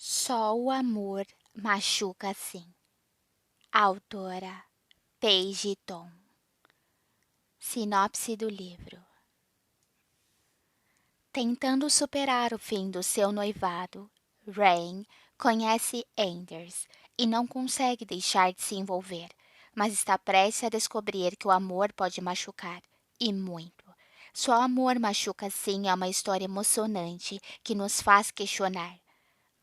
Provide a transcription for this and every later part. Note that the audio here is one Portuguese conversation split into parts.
Só o amor machuca assim. Autora Paige Tom. Sinopse do livro. Tentando superar o fim do seu noivado, Rain conhece Anders e não consegue deixar de se envolver, mas está prestes a descobrir que o amor pode machucar, e muito. Só amor machuca sim é uma história emocionante que nos faz questionar.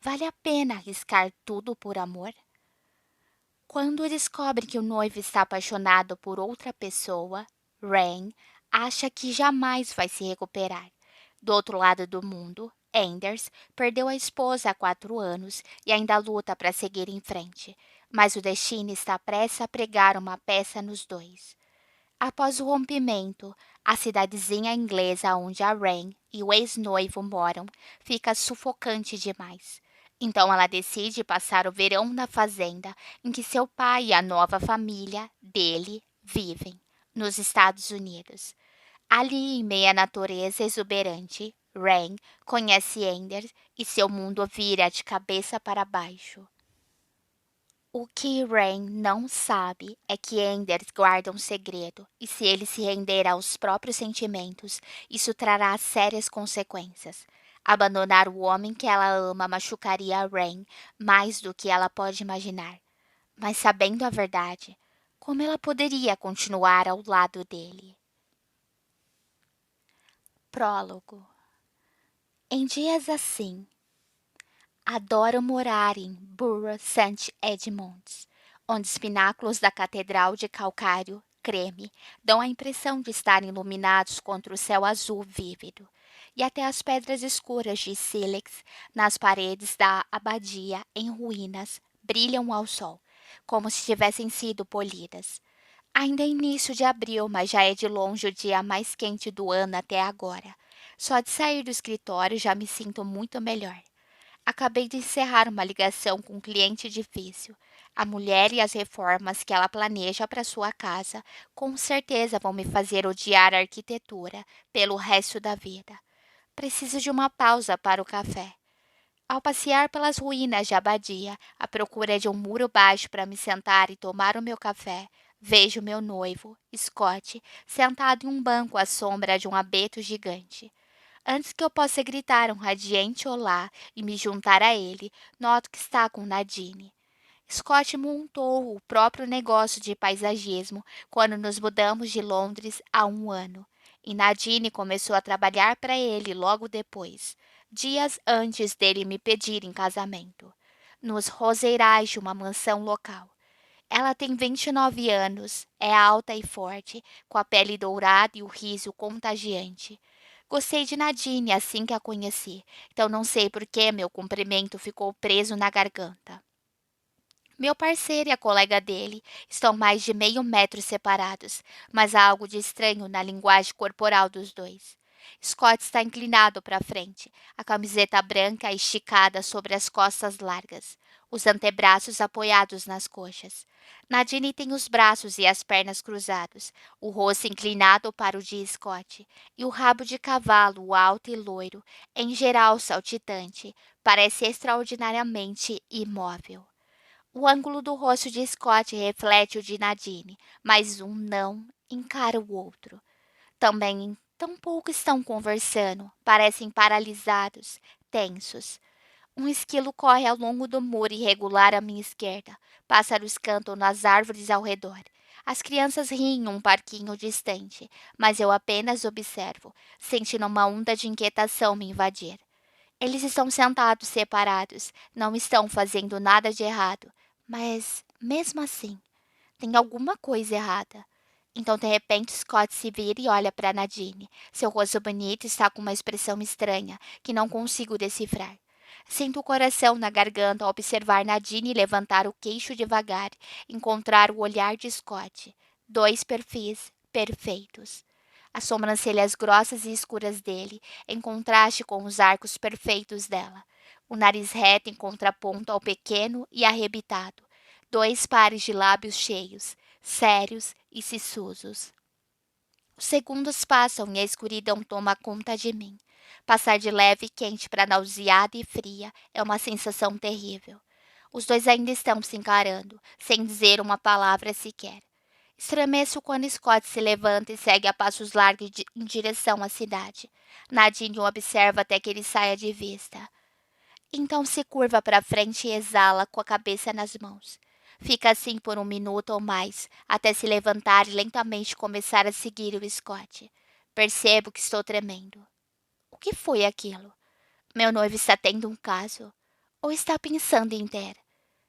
Vale a pena arriscar tudo por amor? Quando descobre que o noivo está apaixonado por outra pessoa, Rain acha que jamais vai se recuperar. Do outro lado do mundo, Anders perdeu a esposa há 4 anos e ainda luta para seguir em frente, mas o destino está prestes a pregar uma peça nos dois. Após o rompimento, a cidadezinha inglesa onde a Rain e o ex-noivo moram fica sufocante demais. Então ela decide passar o verão na fazenda em que seu pai e a nova família dele vivem, nos Estados Unidos. Ali, em meio à natureza exuberante, Rain conhece Ender e seu mundo vira de cabeça para baixo. O que Rain não sabe é que Ender guarda um segredo, e se ele se render aos próprios sentimentos, isso trará sérias consequências. Abandonar o homem que ela ama machucaria Rain mais do que ela pode imaginar. Mas sabendo a verdade, como ela poderia continuar ao lado dele? Prólogo. Em dias assim, adoro morar em Bureau Saint-Edmunds, onde os pináculos da Catedral de Calcário creme dão a impressão de estarem iluminados contra o céu azul vívido, e até as pedras escuras de sílex nas paredes da abadia em ruínas brilham ao sol, como se tivessem sido polidas. Ainda é início de abril, mas já é de longe o dia mais quente do ano até agora. Só de sair do escritório já me sinto muito melhor. Acabei de encerrar uma ligação com um cliente difícil. A mulher e as reformas que ela planeja para sua casa com certeza vão me fazer odiar a arquitetura pelo resto da vida. Preciso de uma pausa para o café. Ao passear pelas ruínas de Abadia, à procura de um muro baixo para me sentar e tomar o meu café, vejo meu noivo, Scott, sentado em um banco à sombra de um abeto gigante. Antes que eu possa gritar um radiante olá e me juntar a ele, noto que está com Nadine. Scott montou o próprio negócio de paisagismo quando nos mudamos de Londres há um ano, e Nadine começou a trabalhar para ele logo depois, dias antes dele me pedir em casamento, nos roseirais de uma mansão local. Ela tem 29 anos, é alta e forte, com a pele dourada e o riso contagiante. Gostei de Nadine assim que a conheci, então não sei por que meu cumprimento ficou preso na garganta. Meu parceiro e a colega dele estão mais de meio metro separados, mas há algo de estranho na linguagem corporal dos dois. Scott está inclinado para frente, a camiseta branca esticada sobre as costas largas, os antebraços apoiados nas coxas. Nadine tem os braços e as pernas cruzados, o rosto inclinado para o de Scott, e o rabo de cavalo alto e loiro, em geral saltitante, parece extraordinariamente imóvel. O ângulo do rosto de Scott reflete o de Nadine, mas um não encara o outro. Também tampouco estão conversando, parecem paralisados, tensos. Um esquilo corre ao longo do muro irregular à minha esquerda. Pássaros cantam nas árvores ao redor. As crianças riem em um parquinho distante, mas eu apenas observo, sentindo uma onda de inquietação me invadir. Eles estão sentados separados, não estão fazendo nada de errado, mas, mesmo assim, tem alguma coisa errada. Então, de repente, Scott se vira e olha para Nadine. Seu rosto bonito está com uma expressão estranha, que não consigo decifrar. Sinto o coração na garganta ao observar Nadine levantar o queixo devagar, encontrar o olhar de Scott. Dois perfis perfeitos. As sobrancelhas grossas e escuras dele, em contraste com os arcos perfeitos dela. O nariz reto em contraponto ao pequeno e arrebitado. Dois pares de lábios cheios, sérios e sisudos. Os segundos passam e a escuridão toma conta de mim. Passar de leve e quente para nauseada e fria é uma sensação terrível. Os dois ainda estão se encarando, sem dizer uma palavra sequer. Estremeço quando Scott se levanta e segue a passos largos em direção à cidade. Nadine o observa até que ele saia de vista. Então se curva para frente e exala com a cabeça nas mãos. Fica assim por um minuto ou mais, até se levantar e lentamente começar a seguir o Scott. Percebo que estou tremendo. O que foi aquilo? Meu noivo está tendo um caso? Ou está pensando em ter?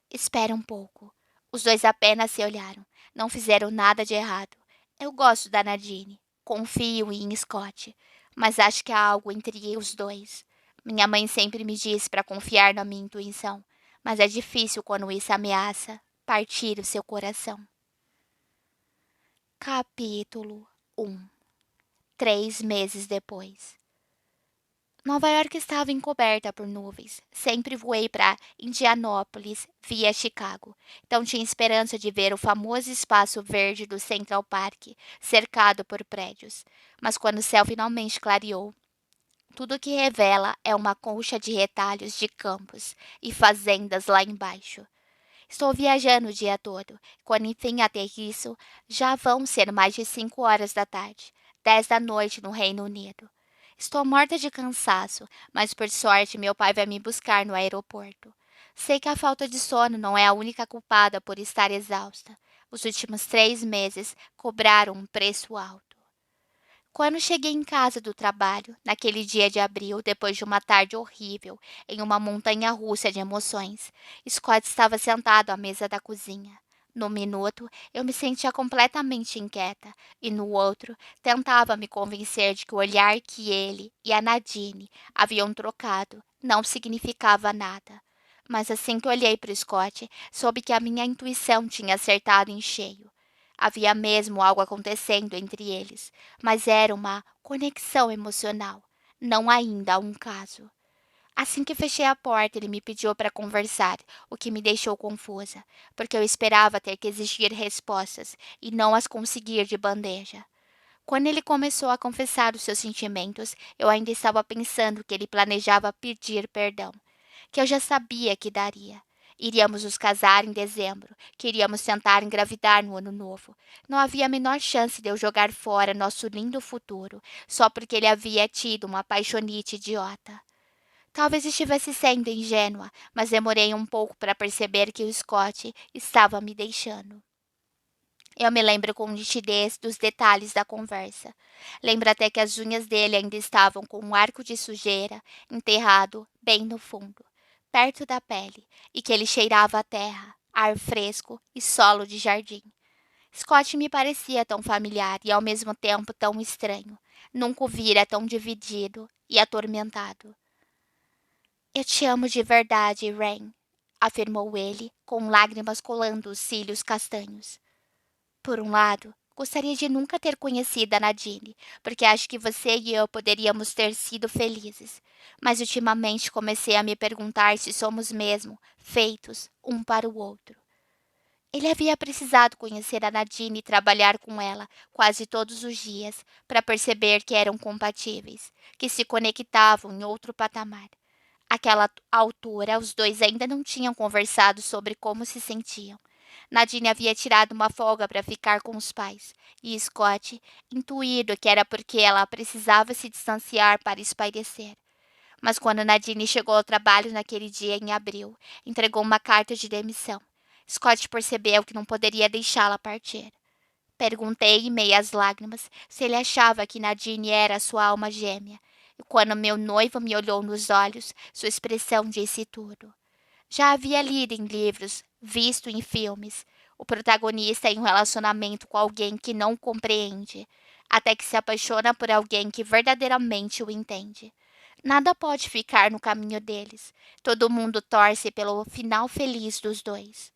Espera um pouco. Os dois apenas se olharam. Não fizeram nada de errado. Eu gosto da Nadine. Confio em Scott. Mas acho que há algo entre os dois. Minha mãe sempre me diz para confiar na minha intuição. Mas é difícil quando isso ameaça partir o seu coração. Capítulo 1. 3 meses depois. Nova York estava encoberta por nuvens. Sempre voei para Indianópolis via Chicago, então tinha esperança de ver o famoso espaço verde do Central Park, cercado por prédios. Mas quando o céu finalmente clareou, tudo o que revela é uma colcha de retalhos de campos e fazendas lá embaixo. Estou viajando o dia todo. Quando enfim aterriço, já vão ser mais de 5 horas da tarde, 10 da noite no Reino Unido. Estou morta de cansaço, mas por sorte meu pai vai me buscar no aeroporto. Sei que a falta de sono não é a única culpada por estar exausta. Os últimos 3 meses cobraram um preço alto. Quando cheguei em casa do trabalho, naquele dia de abril, depois de uma tarde horrível, em uma montanha-russa de emoções, Scott estava sentado à mesa da cozinha. Num minuto, eu me sentia completamente inquieta, e no outro, tentava me convencer de que o olhar que ele e a Nadine haviam trocado não significava nada. Mas assim que olhei para o Scott, soube que a minha intuição tinha acertado em cheio. Havia mesmo algo acontecendo entre eles, mas era uma conexão emocional, não ainda um caso. Assim que fechei a porta, ele me pediu para conversar, o que me deixou confusa, porque eu esperava ter que exigir respostas e não as conseguir de bandeja. Quando ele começou a confessar os seus sentimentos, eu ainda estava pensando que ele planejava pedir perdão, que eu já sabia que daria. Iríamos nos casar em dezembro, queríamos tentar engravidar no ano novo. Não havia a menor chance de eu jogar fora nosso lindo futuro, só porque ele havia tido uma paixonite idiota. Talvez estivesse sendo ingênua, mas demorei um pouco para perceber que o Scott estava me deixando. Eu me lembro com nitidez dos detalhes da conversa. Lembro até que as unhas dele ainda estavam com um arco de sujeira enterrado bem no fundo, perto da pele, e que ele cheirava a terra, ar fresco e solo de jardim. Scott me parecia tão familiar e ao mesmo tempo tão estranho. Nunca o vira tão dividido e atormentado. Eu te amo de verdade, Rain, afirmou ele, com lágrimas colando os cílios castanhos. Por um lado, gostaria de nunca ter conhecido a Nadine, porque acho que você e eu poderíamos ter sido felizes. Mas ultimamente comecei a me perguntar se somos mesmo feitos um para o outro. Ele havia precisado conhecer a Nadine e trabalhar com ela quase todos os dias para perceber que eram compatíveis, que se conectavam em outro patamar. Àquela altura, os dois ainda não tinham conversado sobre como se sentiam. Nadine havia tirado uma folga para ficar com os pais, e Scott, intuído que era porque ela precisava se distanciar para espairecer. Mas quando Nadine chegou ao trabalho naquele dia em abril, entregou uma carta de demissão. Scott percebeu que não poderia deixá-la partir. Perguntei, em meias lágrimas, se ele achava que Nadine era sua alma gêmea. E quando meu noivo me olhou nos olhos, sua expressão disse tudo. Já havia lido em livros, visto em filmes, o protagonista em um relacionamento com alguém que não o compreende, até que se apaixona por alguém que verdadeiramente o entende. Nada pode ficar no caminho deles. Todo mundo torce pelo final feliz dos dois.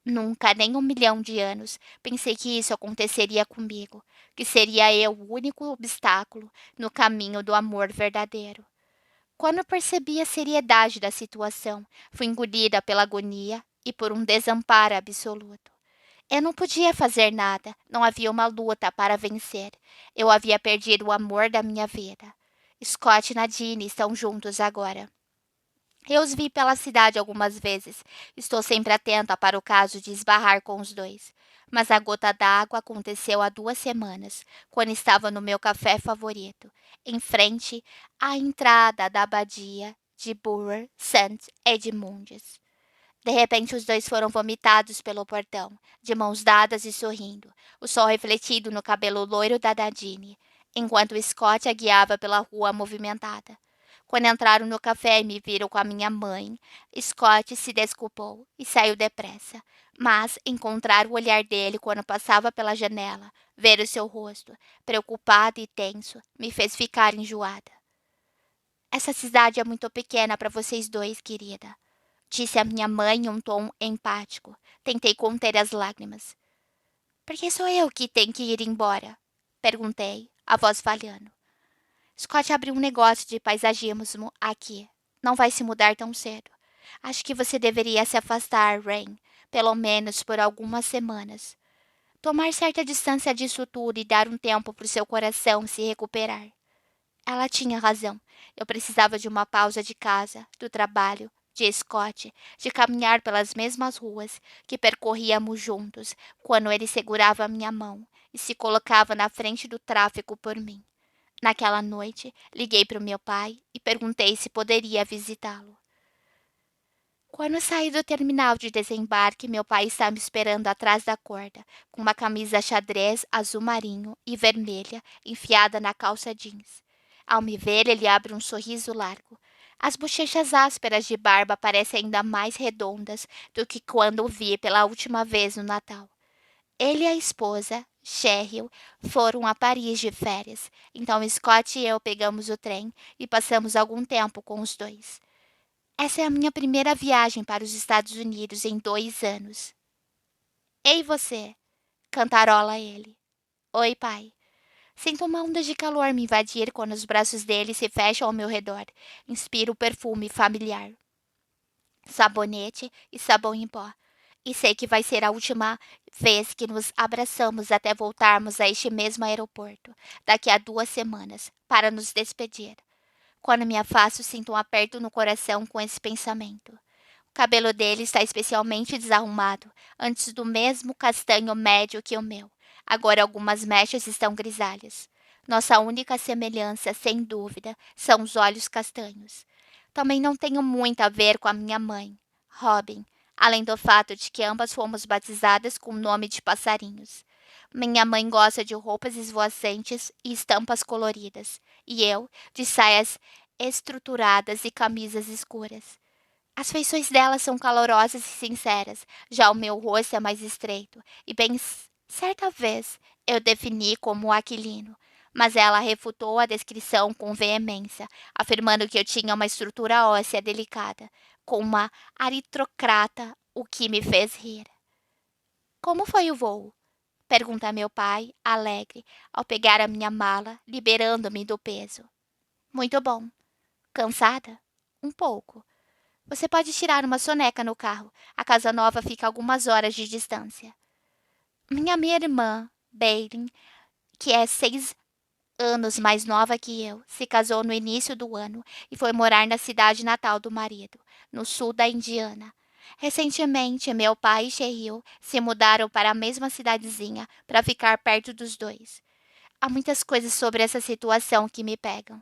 Nunca, nem 1 milhão de anos, pensei que isso aconteceria comigo, que seria eu o único obstáculo no caminho do amor verdadeiro. Quando percebi a seriedade da situação, fui engolida pela agonia e por um desamparo absoluto. Eu não podia fazer nada, não havia uma luta para vencer. Eu havia perdido o amor da minha vida. Scott e Nadine estão juntos agora. Eu os vi pela cidade algumas vezes. Estou sempre atenta para o caso de esbarrar com os dois. Mas a gota d'água aconteceu há 2 semanas, quando estava no meu café favorito, em frente à entrada da abadia de Burr St. Edmunds. De repente, os dois foram vomitados pelo portão, de mãos dadas e sorrindo, o sol refletido no cabelo loiro da Nadine, enquanto Scott a guiava pela rua movimentada. Quando entraram no café e me viram com a minha mãe, Scott se desculpou e saiu depressa. Mas encontrar o olhar dele quando passava pela janela, ver o seu rosto, preocupado e tenso, me fez ficar enjoada. Essa cidade é muito pequena para vocês dois, querida, disse a minha mãe em um tom empático. Tentei conter as lágrimas. Por que sou eu que tenho que ir embora? Perguntei, a voz falhando. Scott abriu um negócio de paisagismo aqui. Não vai se mudar tão cedo. Acho que você deveria se afastar, Rain, pelo menos por algumas semanas. Tomar certa distância disso tudo e dar um tempo para o seu coração se recuperar. Ela tinha razão. Eu precisava de uma pausa de casa, do trabalho, de Scott, de caminhar pelas mesmas ruas que percorríamos juntos quando ele segurava a minha mão e se colocava na frente do tráfego por mim. Naquela noite, liguei para o meu pai e perguntei se poderia visitá-lo. Quando saí do terminal de desembarque, meu pai estava me esperando atrás da corda, com uma camisa xadrez azul marinho e vermelha enfiada na calça jeans. Ao me ver, ele abre um sorriso largo. As bochechas ásperas de barba parecem ainda mais redondas do que quando o vi pela última vez no Natal. Ele e a esposa, Cheryl, foram a Paris de férias. Então Scott e eu pegamos o trem e passamos algum tempo com os dois. Essa é a minha primeira viagem para os Estados Unidos em 2 anos. Ei, você! Cantarola ele. Oi, pai. Sinto uma onda de calor me invadir quando os braços dele se fecham ao meu redor. Inspiro o perfume familiar. Sabonete e sabão em pó. E sei que vai ser a última vez que nos abraçamos até voltarmos a este mesmo aeroporto, daqui a 2 semanas, para nos despedir. Quando me afasto, sinto um aperto no coração com esse pensamento. O cabelo dele está especialmente desarrumado, antes do mesmo castanho médio que o meu. Agora algumas mechas estão grisalhas. Nossa única semelhança, sem dúvida, são os olhos castanhos. Também não tenho muito a ver com a minha mãe, Robin, além do fato de que ambas fomos batizadas com o nome de passarinhos. Minha mãe gosta de roupas esvoaçantes e estampas coloridas, e eu, de saias estruturadas e camisas escuras. As feições dela são calorosas e sinceras, já o meu rosto é mais estreito, e bem certa vez eu defini como aquilino, mas ela refutou a descrição com veemência, afirmando que eu tinha uma estrutura óssea delicada, com uma aritocrata, o que me fez rir. Como foi o voo? Pergunta meu pai, alegre, ao pegar a minha mala, liberando-me do peso. Muito bom. Cansada? Um pouco. Você pode tirar uma soneca no carro. A casa nova fica a algumas horas de distância. Minha irmã, Bailey, que é 6 anos mais nova que eu, se casou no início do ano e foi morar na cidade natal do marido, no sul da Indiana. Recentemente, meu pai e Cheryl se mudaram para a mesma cidadezinha para ficar perto dos dois. Há muitas coisas sobre essa situação que me pegam.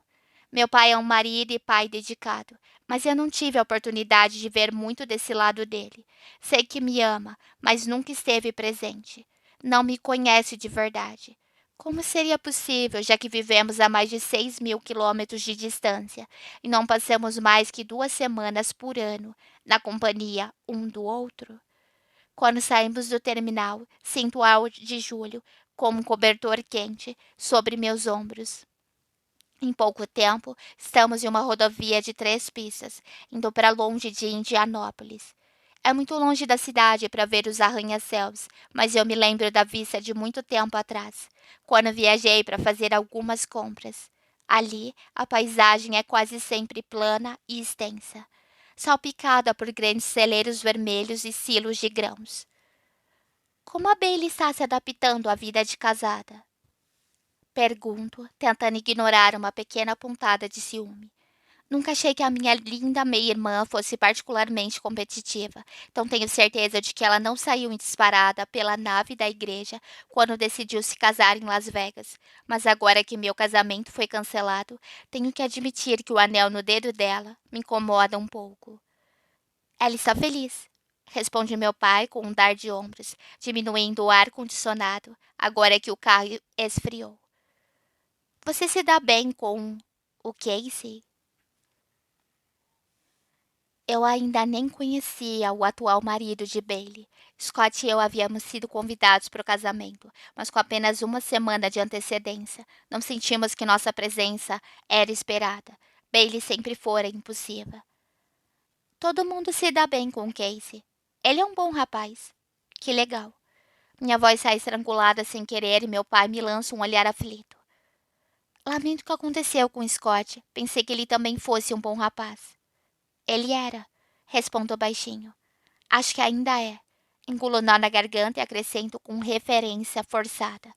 Meu pai é um marido e pai dedicado, mas eu não tive a oportunidade de ver muito desse lado dele. Sei que me ama, mas nunca esteve presente. Não me conhece de verdade. Como seria possível, já que vivemos a mais de 6.000 quilômetros de distância e não passamos mais que 2 semanas por ano na companhia um do outro? Quando saímos do terminal, sinto o ar de julho como um cobertor quente sobre meus ombros. Em pouco tempo, estamos em uma rodovia de 3 pistas, indo para longe de Indianópolis. É muito longe da cidade para ver os arranha-céus, mas eu me lembro da vista de muito tempo atrás, quando viajei para fazer algumas compras. Ali, a paisagem é quase sempre plana e extensa, salpicada por grandes celeiros vermelhos e silos de grãos. Como a Bailey está se adaptando à vida de casada? Pergunto, tentando ignorar uma pequena pontada de ciúme. Nunca achei que a minha linda meia-irmã fosse particularmente competitiva, então tenho certeza de que ela não saiu em disparada pela nave da igreja quando decidiu se casar em Las Vegas. Mas agora que meu casamento foi cancelado, tenho que admitir que o anel no dedo dela me incomoda um pouco. Ela está feliz, responde meu pai com um dar de ombros, diminuindo o ar-condicionado, agora que o carro esfriou. Você se dá bem com o Casey? Eu ainda nem conhecia o atual marido de Bailey. Scott e eu havíamos sido convidados para o casamento, mas com apenas uma semana de antecedência. Não sentimos que nossa presença era esperada. Bailey sempre fora impulsiva. Todo mundo se dá bem com Casey. Ele é um bom rapaz. Que legal. Minha voz sai estrangulada sem querer e meu pai me lança um olhar aflito. Lamento o que aconteceu com Scott. Pensei que ele também fosse um bom rapaz. Ele era, respondo baixinho. Acho que ainda é. Engulo nó na garganta e acrescento com referência forçada.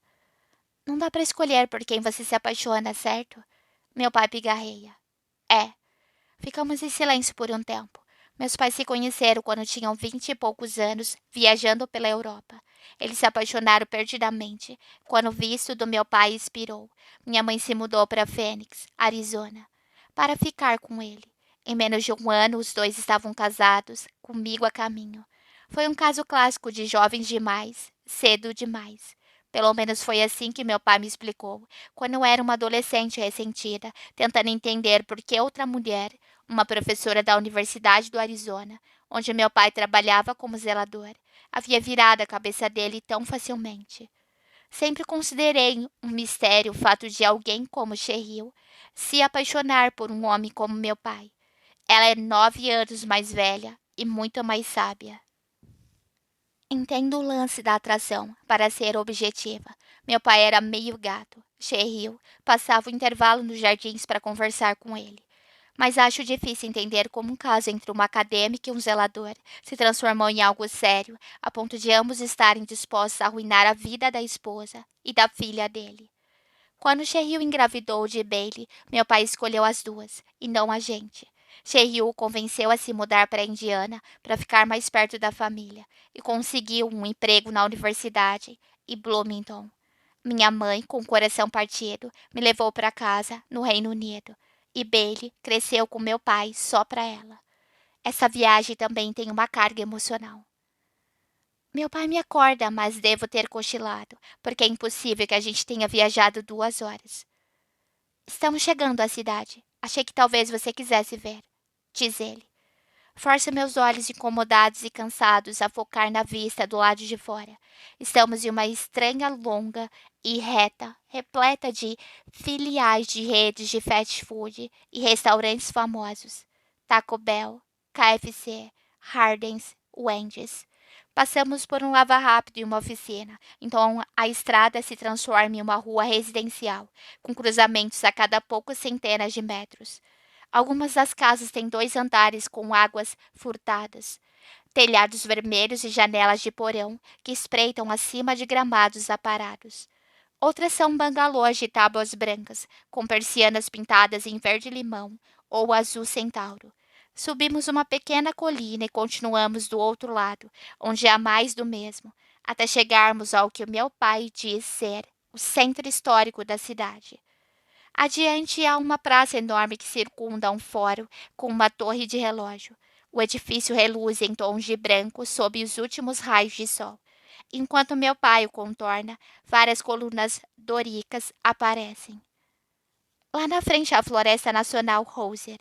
Não dá para escolher por quem você se apaixona, certo? Meu pai pigarreia. É. Ficamos em silêncio por um tempo. Meus pais se conheceram quando tinham 20 e poucos anos, viajando pela Europa. Eles se apaixonaram perdidamente quando o visto do meu pai expirou. Minha mãe se mudou para Phoenix, Arizona, para ficar com ele. Em menos de um ano, os dois estavam casados, comigo a caminho. Foi um caso clássico de jovens demais, cedo demais. Pelo menos foi assim que meu pai me explicou, quando eu era uma adolescente ressentida, tentando entender por que outra mulher, uma professora da Universidade do Arizona, onde meu pai trabalhava como zelador, havia virado a cabeça dele tão facilmente. Sempre considerei um mistério o fato de alguém como Cheryl se apaixonar por um homem como meu pai. Ela é 9 anos mais velha e muito mais sábia. Entendo o lance da atração, para ser objetiva. Meu pai era meio gato. Cheryl passava o intervalo nos jardins para conversar com ele. Mas acho difícil entender como um caso entre uma acadêmica e um zelador se transformou em algo sério, a ponto de ambos estarem dispostos a arruinar a vida da esposa e da filha dele. Quando Cheryl engravidou de Bailey, meu pai escolheu as duas, e não a gente. Cheryl o convenceu a se mudar para Indiana para ficar mais perto da família, e conseguiu um emprego na universidade e Bloomington. Minha mãe, com o coração partido, me levou para casa, no Reino Unido, e Bailey cresceu com meu pai só para ela. Essa viagem também tem uma carga emocional. Meu pai me acorda, mas devo ter cochilado, porque é impossível que a gente tenha viajado 2 horas. Estamos chegando à cidade. Achei que talvez você quisesse ver, diz ele. Forço meus olhos incomodados e cansados a focar na vista do lado de fora. Estamos em uma estranha longa e reta, repleta de filiais de redes de fast food e restaurantes famosos. Taco Bell, KFC, Hardens, Wendy's. Passamos por um lava-rápido e uma oficina, então a estrada se transforma em uma rua residencial, com cruzamentos a cada poucas centenas de metros. Algumas das casas têm 2 andares com águas furtadas, telhados vermelhos e janelas de porão que espreitam acima de gramados aparados. Outras são bangalôs de tábuas brancas, com persianas pintadas em verde-limão ou azul centauro. Subimos uma pequena colina e continuamos do outro lado, onde há mais do mesmo, até chegarmos ao que o meu pai diz ser o centro histórico da cidade. Adiante há uma praça enorme que circunda um fórum com uma torre de relógio. O edifício reluz em tons de branco sob os últimos raios de sol. Enquanto meu pai o contorna, várias colunas dóricas aparecem. Lá na frente há a Floresta Nacional Hoser,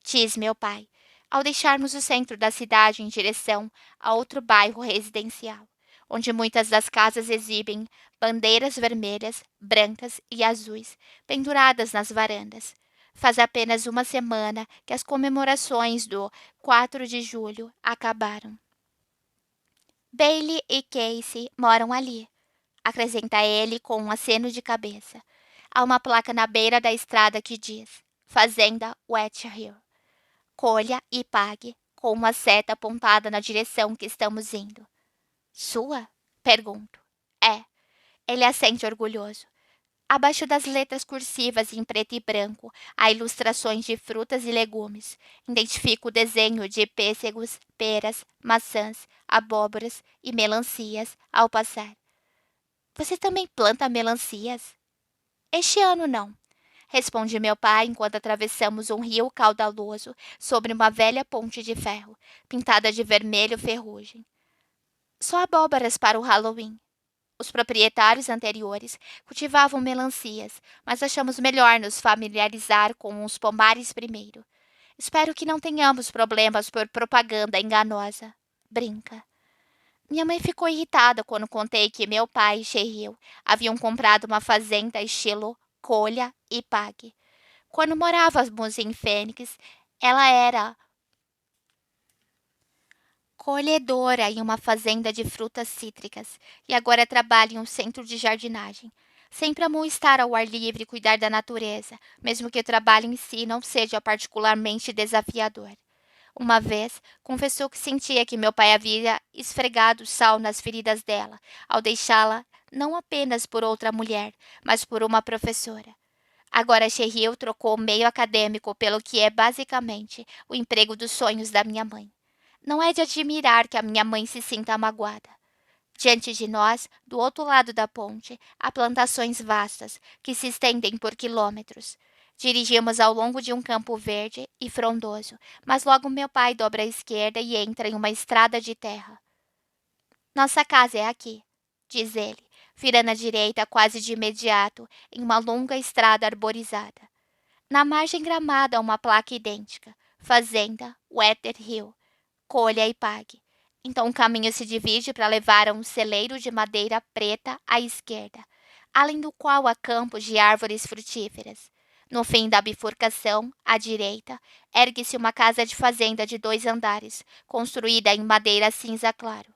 diz meu pai, ao deixarmos o centro da cidade em direção a outro bairro residencial, onde muitas das casas exibem bandeiras vermelhas, brancas e azuis penduradas nas varandas. Faz apenas uma semana que as comemorações do 4 de julho acabaram. Bailey e Casey moram ali, acrescenta ele com um aceno de cabeça. Há uma placa na beira da estrada que diz Fazenda Wet Hill. Colha e pague, com uma seta apontada na direção que estamos indo. Sua? Pergunto. É. Ele assente orgulhoso. Abaixo das letras cursivas em preto e branco, há ilustrações de frutas e legumes. Identifico o desenho de pêssegos, peras, maçãs, abóboras e melancias ao passar. Você também planta melancias? Este ano não, responde meu pai enquanto atravessamos um rio caudaloso sobre uma velha ponte de ferro, pintada de vermelho ferrugem. Só abóboras para o Halloween. Os proprietários anteriores cultivavam melancias, mas achamos melhor nos familiarizar com os pomares primeiro. Espero que não tenhamos problemas por propaganda enganosa. Brinca. Minha mãe ficou irritada quando contei que meu pai e Cheryl haviam comprado uma fazenda estilo colha e pague. Quando morávamos em Fênix, ela era colhedora em uma fazenda de frutas cítricas e agora trabalha em um centro de jardinagem. Sempre amou estar ao ar livre e cuidar da natureza, mesmo que o trabalho em si não seja particularmente desafiador. Uma vez, confessou que sentia que meu pai havia esfregado sal nas feridas dela, ao deixá-la não apenas por outra mulher, mas por uma professora. Agora Cheryl trocou o meio acadêmico pelo que é basicamente o emprego dos sonhos da minha mãe. Não é de admirar que a minha mãe se sinta magoada. Diante de nós, do outro lado da ponte, há plantações vastas que se estendem por quilômetros. Dirigimos ao longo de um campo verde e frondoso, mas logo meu pai dobra à esquerda e entra em uma estrada de terra. Nossa casa é aqui, diz ele, virando à direita quase de imediato, em uma longa estrada arborizada. Na margem gramada há uma placa idêntica: Fazenda Weather Hill, colha e pague. Então o caminho se divide para levar a um celeiro de madeira preta à esquerda, além do qual há campos de árvores frutíferas. No fim da bifurcação, à direita, ergue-se uma casa de fazenda de 2 andares, construída em madeira cinza claro.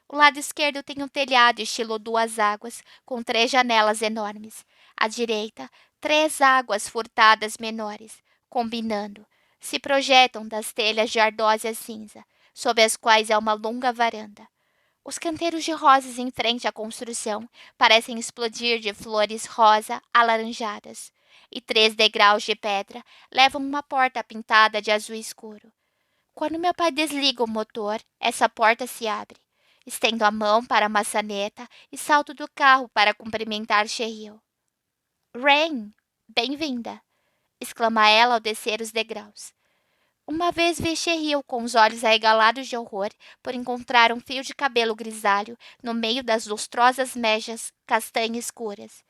O lado esquerdo tem um telhado estilo duas águas, com 3 janelas enormes. À direita, 3 águas furtadas menores, combinando, se projetam das telhas de ardósia cinza, sob as quais há uma longa varanda. Os canteiros de rosas em frente à construção parecem explodir de flores rosa alaranjadas, e 3 degraus de pedra levam uma porta pintada de azul escuro. Quando meu pai desliga o motor, essa porta se abre. Estendo a mão para a maçaneta e salto do carro para cumprimentar Cheryl. Rain, bem-vinda! Exclama ela ao descer os degraus. Uma vez vi Cheryl com os olhos arregalados de horror por encontrar um fio de cabelo grisalho no meio das lustrosas mechas castanha escuras.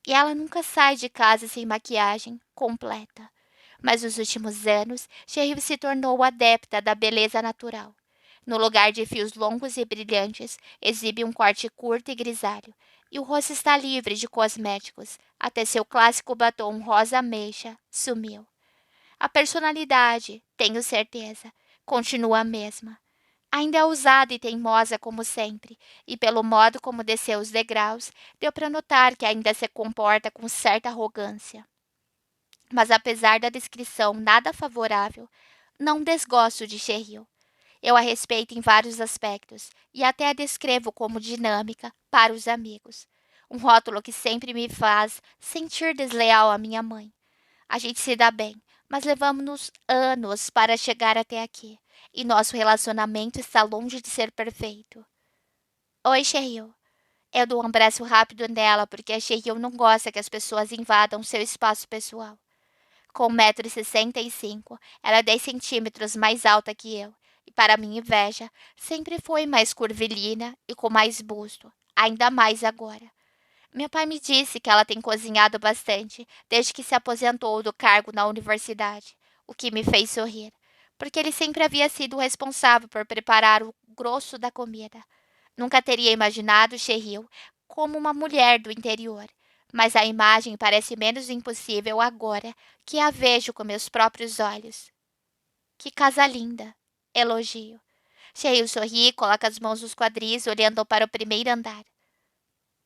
E ela nunca sai de casa sem maquiagem completa. Mas nos últimos anos, Cheryl se tornou adepta da beleza natural. No lugar de fios longos e brilhantes, exibe um corte curto e grisalho, e o rosto está livre de cosméticos, até seu clássico batom rosa ameixa sumiu. A personalidade, tenho certeza, continua a mesma. Ainda é ousada e teimosa como sempre, e pelo modo como desceu os degraus, deu para notar que ainda se comporta com certa arrogância. Mas apesar da descrição nada favorável, não desgosto de Cheryl. Eu a respeito em vários aspectos e até a descrevo como dinâmica para os amigos. Um rótulo que sempre me faz sentir desleal à minha mãe. A gente se dá bem, mas levamos anos para chegar até aqui, e nosso relacionamento está longe de ser perfeito. Oi, Cheryl. Eu dou um abraço rápido nela porque a Cheryl não gosta que as pessoas invadam seu espaço pessoal. Com 1,65 m, ela é 10 centímetros mais alta que eu, e para minha inveja, sempre foi mais curvilínea e com mais busto, ainda mais agora. Meu pai me disse que ela tem cozinhado bastante desde que se aposentou do cargo na universidade, o que me fez sorrir, porque ele sempre havia sido o responsável por preparar o grosso da comida. Nunca teria imaginado Cheryl como uma mulher do interior, mas a imagem parece menos impossível agora que a vejo com meus próprios olhos. Que casa linda! Elogio. Cheryl sorri e coloca as mãos nos quadris, olhando para o primeiro andar.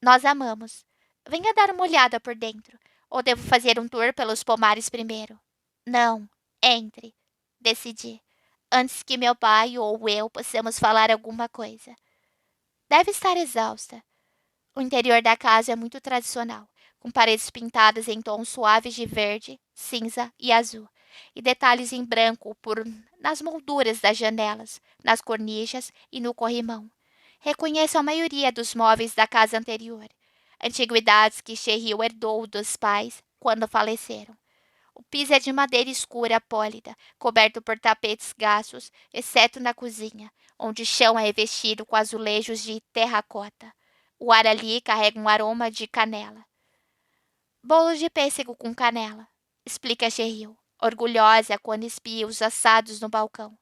Nós amamos. Venha dar uma olhada por dentro. Ou devo fazer um tour pelos pomares primeiro? Não, entre. Decidi. Antes que meu pai ou eu possamos falar alguma coisa. Deve estar exausta. O interior da casa é muito tradicional, com paredes pintadas em tons suaves de verde, cinza e azul, e detalhes em branco nas molduras das janelas, nas cornijas e no corrimão. Reconheço a maioria dos móveis da casa anterior, antiguidades que Cheryl herdou dos pais quando faleceram. O piso é de madeira escura pólida, coberto por tapetes gastos, exceto na cozinha, onde o chão é revestido com azulejos de terracota. O ar ali carrega um aroma de canela. Bolo de pêssego com canela, explica Cheryl, orgulhosa quando espia os assados no balcão.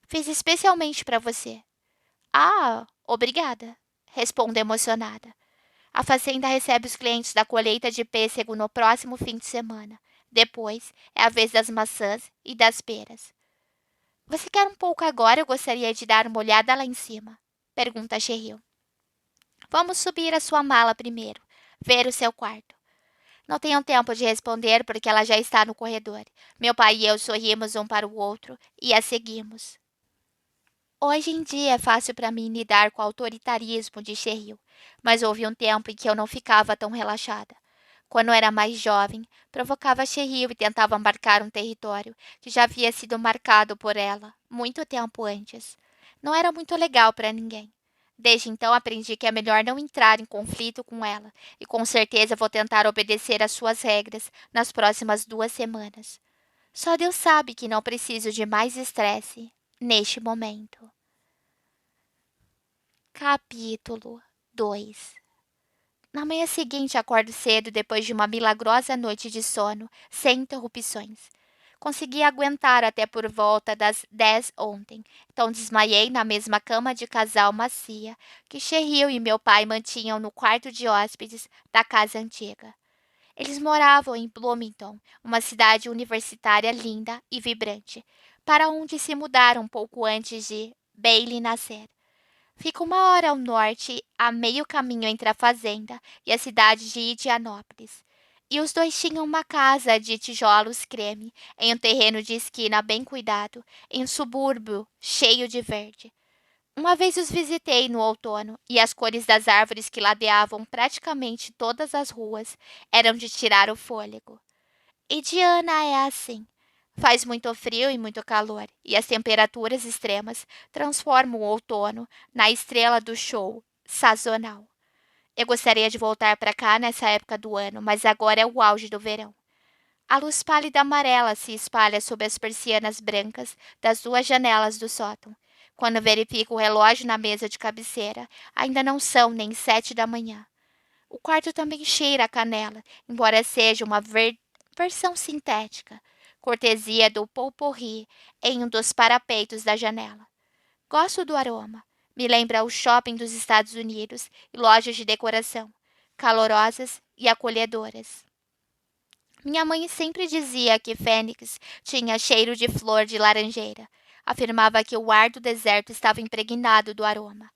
Fiz especialmente para você. Ah, obrigada, responde emocionada. A fazenda recebe os clientes da colheita de pêssego no próximo fim de semana. Depois é a vez das maçãs e das peras. Você quer um pouco agora? Eu gostaria de dar uma olhada lá em cima, pergunta Cheryl. Vamos subir a sua mala primeiro, ver o seu quarto. Não tenho tempo de responder porque ela já está no corredor. Meu pai e eu sorrimos um para o outro e a seguimos. Hoje em dia é fácil para mim lidar com o autoritarismo de Cheryl, mas houve um tempo em que eu não ficava tão relaxada. Quando era mais jovem, provocava Cheryl e tentava marcar um território que já havia sido marcado por ela muito tempo antes. Não era muito legal para ninguém. Desde então aprendi que é melhor não entrar em conflito com ela, e com certeza vou tentar obedecer às suas regras nas próximas 2 semanas. Só Deus sabe que não preciso de mais estresse neste momento. Capítulo 2. Na manhã seguinte, acordo cedo depois de uma milagrosa noite de sono, sem interrupções. Consegui aguentar até por volta das 10 ontem, então desmaiei na mesma cama de casal macia que Cheryl e meu pai mantinham no quarto de hóspedes da casa antiga. Eles moravam em Bloomington, uma cidade universitária linda e vibrante, para onde se mudaram pouco antes de Bailey nascer. Fica 1 hora ao norte, a meio caminho entre a fazenda e a cidade de Indianópolis. E os dois tinham uma casa de tijolos creme, em um terreno de esquina bem cuidado, em um subúrbio cheio de verde. Uma vez os visitei no outono, e as cores das árvores que ladeavam praticamente todas as ruas eram de tirar o fôlego. E Diana é assim. Faz muito frio e muito calor, e as temperaturas extremas transformam o outono na estrela do show sazonal. Eu gostaria de voltar para cá nessa época do ano, mas agora é o auge do verão. A luz pálida amarela se espalha sob as persianas brancas das 2 janelas do sótão. Quando verifico o relógio na mesa de cabeceira, ainda não são nem 7 da manhã. O quarto também cheira a canela, embora seja uma versão sintética, cortesia do Potpourri em um dos parapeitos da janela. Gosto do aroma. Me lembra o shopping dos Estados Unidos e lojas de decoração, calorosas e acolhedoras. Minha mãe sempre dizia que Fênix tinha cheiro de flor de laranjeira. Afirmava que o ar do deserto estava impregnado do aroma.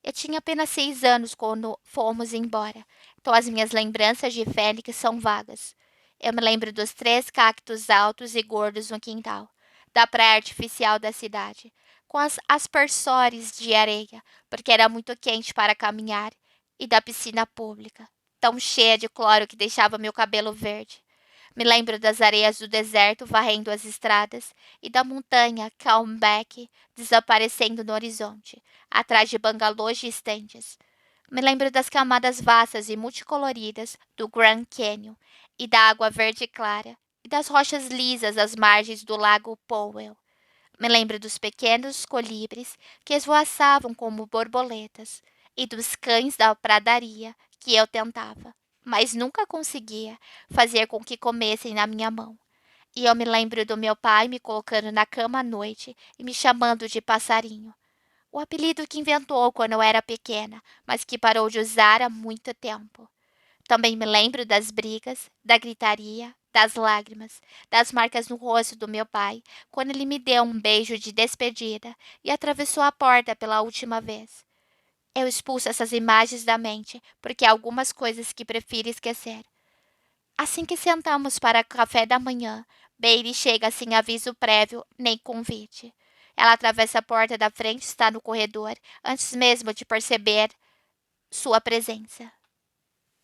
Eu tinha apenas 6 anos quando fomos embora, então as minhas lembranças de Fênix são vagas. Eu me lembro dos 3 cactos altos e gordos no quintal, da praia artificial da cidade, com as aspersores de areia, porque era muito quente para caminhar, e da piscina pública, tão cheia de cloro que deixava meu cabelo verde. Me lembro das areias do deserto varrendo as estradas e da montanha Calmback desaparecendo no horizonte, atrás de bangalôs distantes. Me lembro das camadas vastas e multicoloridas do Grand Canyon e da água verde clara e das rochas lisas às margens do lago Powell. Me lembro dos pequenos colibres que esvoaçavam como borboletas e dos cães da pradaria que eu tentava, mas nunca conseguia fazer com que comessem na minha mão. E eu me lembro do meu pai me colocando na cama à noite e me chamando de passarinho. O apelido que inventou quando eu era pequena, mas que parou de usar há muito tempo. Também me lembro das brigas, da gritaria, das lágrimas, das marcas no rosto do meu pai, quando ele me deu um beijo de despedida e atravessou a porta pela última vez. Eu expulso essas imagens da mente, porque há algumas coisas que prefiro esquecer. Assim que sentamos para o café da manhã, Bailey chega sem aviso prévio nem convite. Ela atravessa a porta da frente e está no corredor, antes mesmo de perceber sua presença.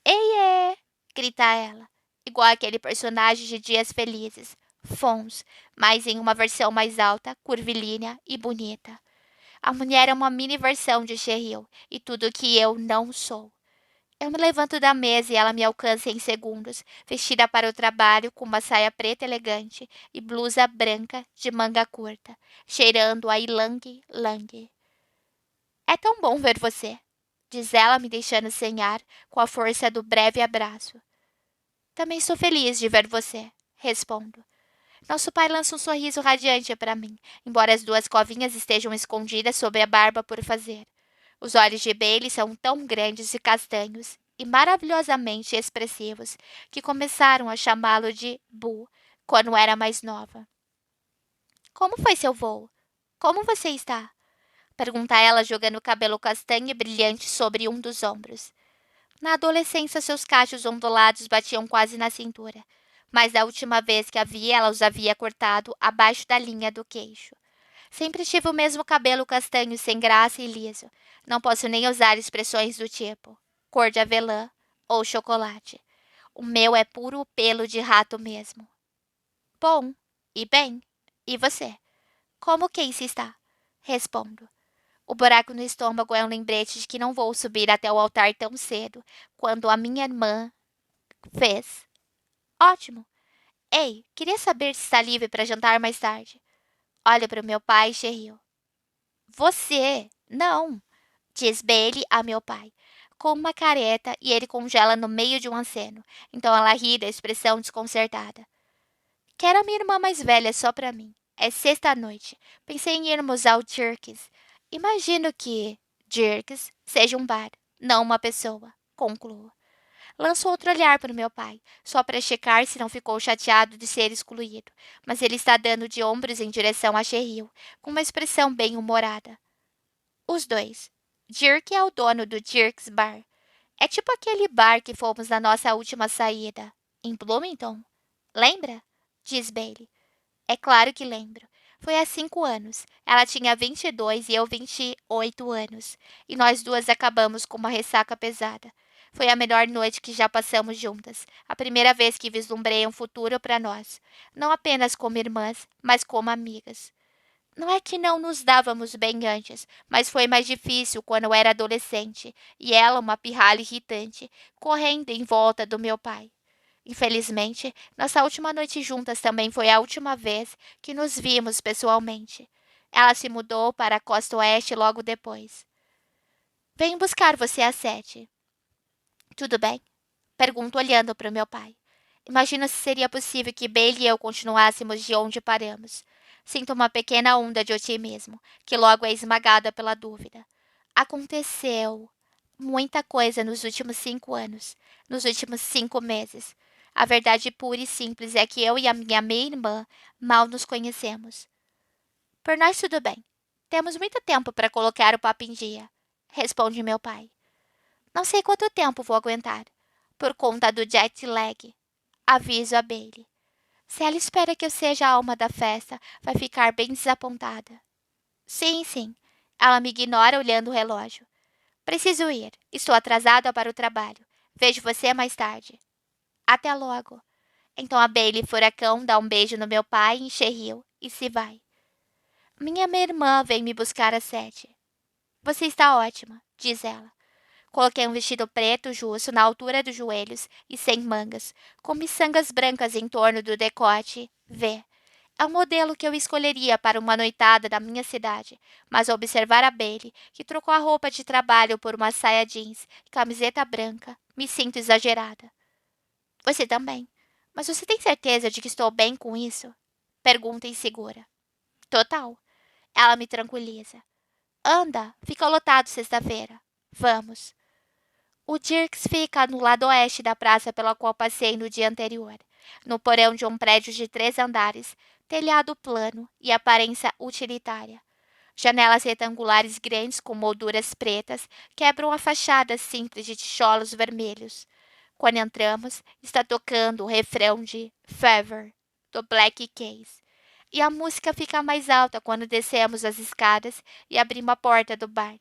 Ei, grita ela, igual aquele personagem de Dias Felizes, Fons, mas em uma versão mais alta, curvilínea e bonita. A mulher é uma mini versão de Cheryl e tudo que eu não sou. Eu me levanto da mesa e ela me alcança em segundos, vestida para o trabalho com uma saia preta elegante e blusa branca de manga curta, cheirando a ylang ylang. É tão bom ver você, diz ela, me deixando sem ar com a força do breve abraço. Também sou feliz de ver você, respondo. Nosso pai lança um sorriso radiante para mim, embora as duas covinhas estejam escondidas sob a barba por fazer. Os olhos de Bailey são tão grandes e castanhos e maravilhosamente expressivos que começaram a chamá-lo de Boo quando era mais nova. Como foi seu voo? Como você está? Pergunta ela, jogando o cabelo castanho e brilhante sobre um dos ombros. Na adolescência, seus cachos ondulados batiam quase na cintura, mas da última vez que a vi, ela os havia cortado abaixo da linha do queixo. Sempre tive o mesmo cabelo castanho sem graça e liso. Não posso nem usar expressões do tipo cor de avelã ou chocolate. O meu é puro pelo de rato mesmo. Bom, e bem, e você? Como Casey está? Respondo. O buraco no estômago é um lembrete de que não vou subir até o altar tão cedo, quando a minha irmã fez. Ótimo. Ei, queria saber se está livre para jantar mais tarde. Olha para o meu pai e Cheryl. Você? Não, diz Bailey a meu pai, com uma careta e ele congela no meio de um aceno. Então ela ri da expressão desconcertada. Quero a minha irmã mais velha só para mim. É sexta-noite. Pensei em irmos ao Jerk's. Imagino que Jerk's seja um bar, não uma pessoa. Concluo. Lanço outro olhar para o meu pai, só para checar se não ficou chateado de ser excluído, mas ele está dando de ombros em direção a Cheryl, com uma expressão bem humorada. Os dois. Dirk é o dono do Dirk's Bar. É tipo aquele bar que fomos na nossa última saída, em Bloomington. Lembra? Diz Bailey. É claro que lembro. Foi há 5 anos. Ela tinha 22 e eu 28 anos. E nós duas acabamos com uma ressaca pesada. Foi a melhor noite que já passamos juntas. A primeira vez que vislumbrei um futuro para nós. Não apenas como irmãs, mas como amigas. Não é que não nos dávamos bem antes, mas foi mais difícil quando eu era adolescente e ela, uma pirralha irritante, correndo em volta do meu pai. Infelizmente, nossa última noite juntas também foi a última vez que nos vimos pessoalmente. Ela se mudou para a costa oeste logo depois. Venho buscar você às 7. Tudo bem? Pergunto olhando para o meu pai. Imagino se seria possível que Bailey e eu continuássemos de onde paramos. Sinto uma pequena onda de otimismo, que logo é esmagada pela dúvida. Aconteceu muita coisa nos últimos 5 anos, nos últimos 5 meses. A verdade pura e simples é que eu e a minha meia-irmã mal nos conhecemos. Por nós tudo bem. Temos muito tempo para colocar o papo em dia, responde meu pai. Não sei quanto tempo vou aguentar, por conta do jet lag. Aviso a Bailey. Se ela espera que eu seja a alma da festa, vai ficar bem desapontada. Sim, sim. Ela me ignora olhando o relógio. Preciso ir. Estou atrasada para o trabalho. Vejo você mais tarde. Até logo. Então a Bailey furacão dá um beijo no meu pai em Cheryl e se vai. Minha irmã vem me buscar às 7. Você está ótima, diz ela. Coloquei um vestido preto justo na altura dos joelhos e sem mangas, com miçangas brancas em torno do decote V. É o modelo que eu escolheria para uma noitada da minha cidade, mas ao observar a Bailey, que trocou a roupa de trabalho por uma saia jeans e camiseta branca, me sinto exagerada. Você também. Mas você tem certeza de que estou bem com isso? Pergunta insegura. Total. Ela me tranquiliza. Anda, fica lotado sexta-feira. Vamos. O Dirks fica no lado oeste da praça pela qual passei no dia anterior, no porão de um prédio de 3 andares, telhado plano e aparência utilitária. Janelas retangulares grandes com molduras pretas quebram a fachada simples de tijolos vermelhos. Quando entramos, está tocando o refrão de Fever, do Black Keys. E a música fica mais alta quando descemos as escadas e abrimos a porta do bar.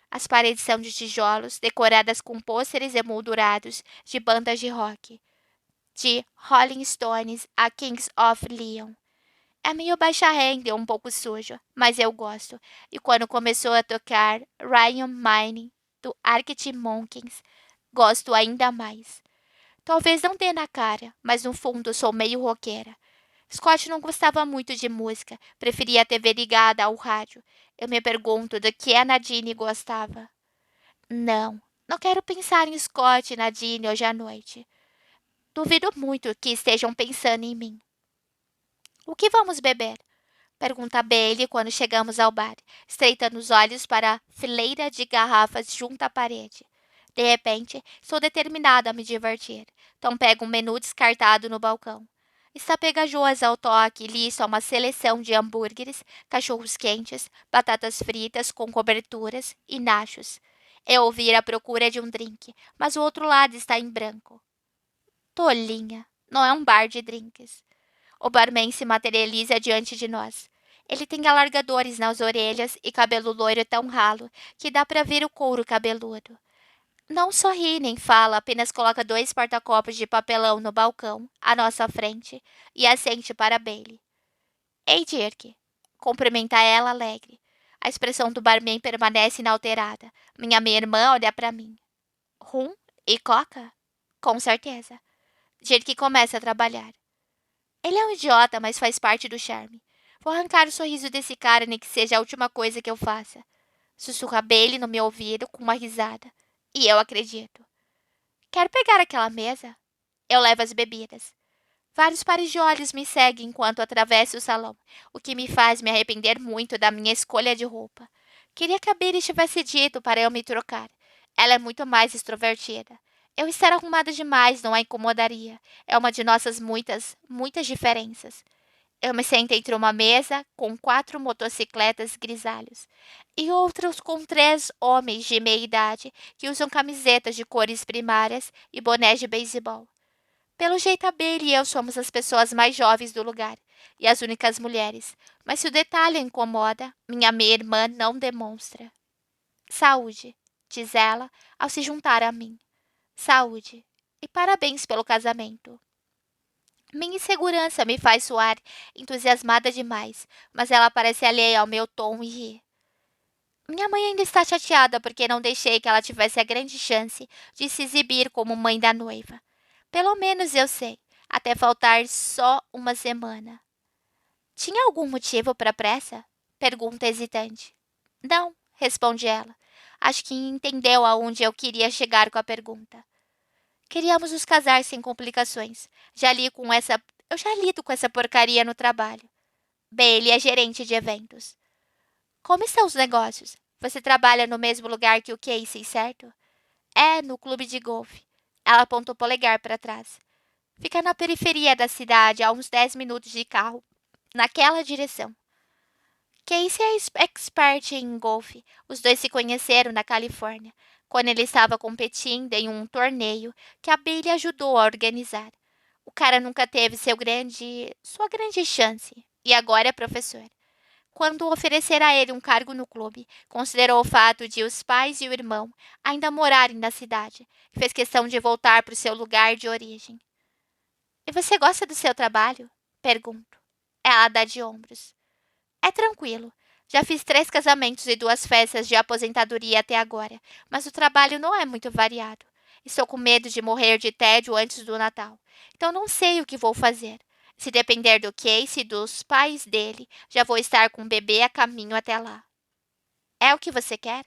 As paredes são de tijolos, decoradas com pôsteres emoldurados de bandas de rock. de Rolling Stones a Kings of Leon. É meio baixa renda e um pouco sujo, mas eu gosto. E quando começou a tocar Ryan Mine, do Arctic Monkeys, gosto ainda mais. Talvez não dê na cara, mas no fundo sou meio roqueira. Scott não gostava muito de música, preferia a TV ligada ao rádio. Eu me pergunto do que a Nadine gostava. Não, não quero pensar em Scott e Nadine hoje à noite. Duvido muito que estejam pensando em mim. O que vamos beber? Pergunta Bailey quando chegamos ao bar, estreitando os olhos para a fileira de garrafas junto à parede. De repente, sou determinada a me divertir. Então pego um menu descartado no balcão. Está pegajoso ao toque e listo a uma seleção de hambúrgueres, cachorros quentes, batatas fritas com coberturas e nachos. Eu ouvi à procura de um drink, mas o outro lado está em branco. Tolinha, não é um bar de drinks. O barman se materializa diante de nós. Ele tem alargadores nas orelhas e cabelo loiro tão ralo que dá para ver o couro cabeludo. Não sorri nem fala, apenas coloca 2 porta-copos de papelão no balcão, à nossa frente, e acende para Bailey. Ei, Dirk! Cumprimenta ela alegre. A expressão do barman permanece inalterada. Minha meia-irmã olha para mim. Rum e coca? Com certeza. Dirk começa a trabalhar. Ele é um idiota, mas faz parte do charme. Vou arrancar o sorriso desse cara, nem que seja a última coisa que eu faça. Sussurra Bailey no meu ouvido com uma risada. E eu acredito. Quer pegar aquela mesa? Eu levo as bebidas. Vários pares de olhos me seguem enquanto atravesso o salão, o que me faz me arrepender muito da minha escolha de roupa. Queria que a Bailey tivesse dito para eu me trocar. Ela é muito mais extrovertida. Eu estar arrumada demais não a incomodaria. É uma de nossas muitas diferenças. Eu me sento entre uma mesa com 4 motocicletas grisalhos e outros com 3 homens de meia idade que usam camisetas de cores primárias e bonés de beisebol. Pelo jeito, a Bailey e eu somos as pessoas mais jovens do lugar e as únicas mulheres, mas se o detalhe a incomoda, minha meia-irmã não demonstra. Saúde, diz ela ao se juntar a mim. Saúde e parabéns pelo casamento. Minha insegurança me faz soar entusiasmada demais, mas ela parece alheia ao meu tom e ri. Minha mãe ainda está chateada porque não deixei que ela tivesse a grande chance de se exibir como mãe da noiva. Pelo menos eu sei, até faltar só uma semana. Tinha algum motivo para a pressa? Pergunta hesitante. Não, responde ela. Acho que entendeu aonde eu queria chegar com a pergunta. Queríamos nos casar sem complicações. Eu já lido com essa porcaria no trabalho. Bailey é gerente de eventos. Como estão os negócios? Você trabalha no mesmo lugar que o Casey, certo? É, no clube de golfe. Ela apontou o polegar para trás. Fica na periferia da cidade, a uns 10 minutos de carro, naquela direção. Casey é expert em golfe. Os dois se conheceram na Califórnia, quando ele estava competindo em um torneio que a Bailey ajudou a organizar. O cara nunca teve sua grande chance, e agora é professor. Quando ofereceram a ele um cargo no clube, considerou o fato de os pais e o irmão ainda morarem na cidade, e fez questão de voltar para o seu lugar de origem. E você gosta do seu trabalho? Pergunto. Ela dá de ombros. É tranquilo. Já fiz 3 casamentos e 2 festas de aposentadoria até agora, mas o trabalho não é muito variado. Estou com medo de morrer de tédio antes do Natal, então não sei o que vou fazer. Se depender do Casey e dos pais dele, já vou estar com o bebê a caminho até lá. É o que você quer?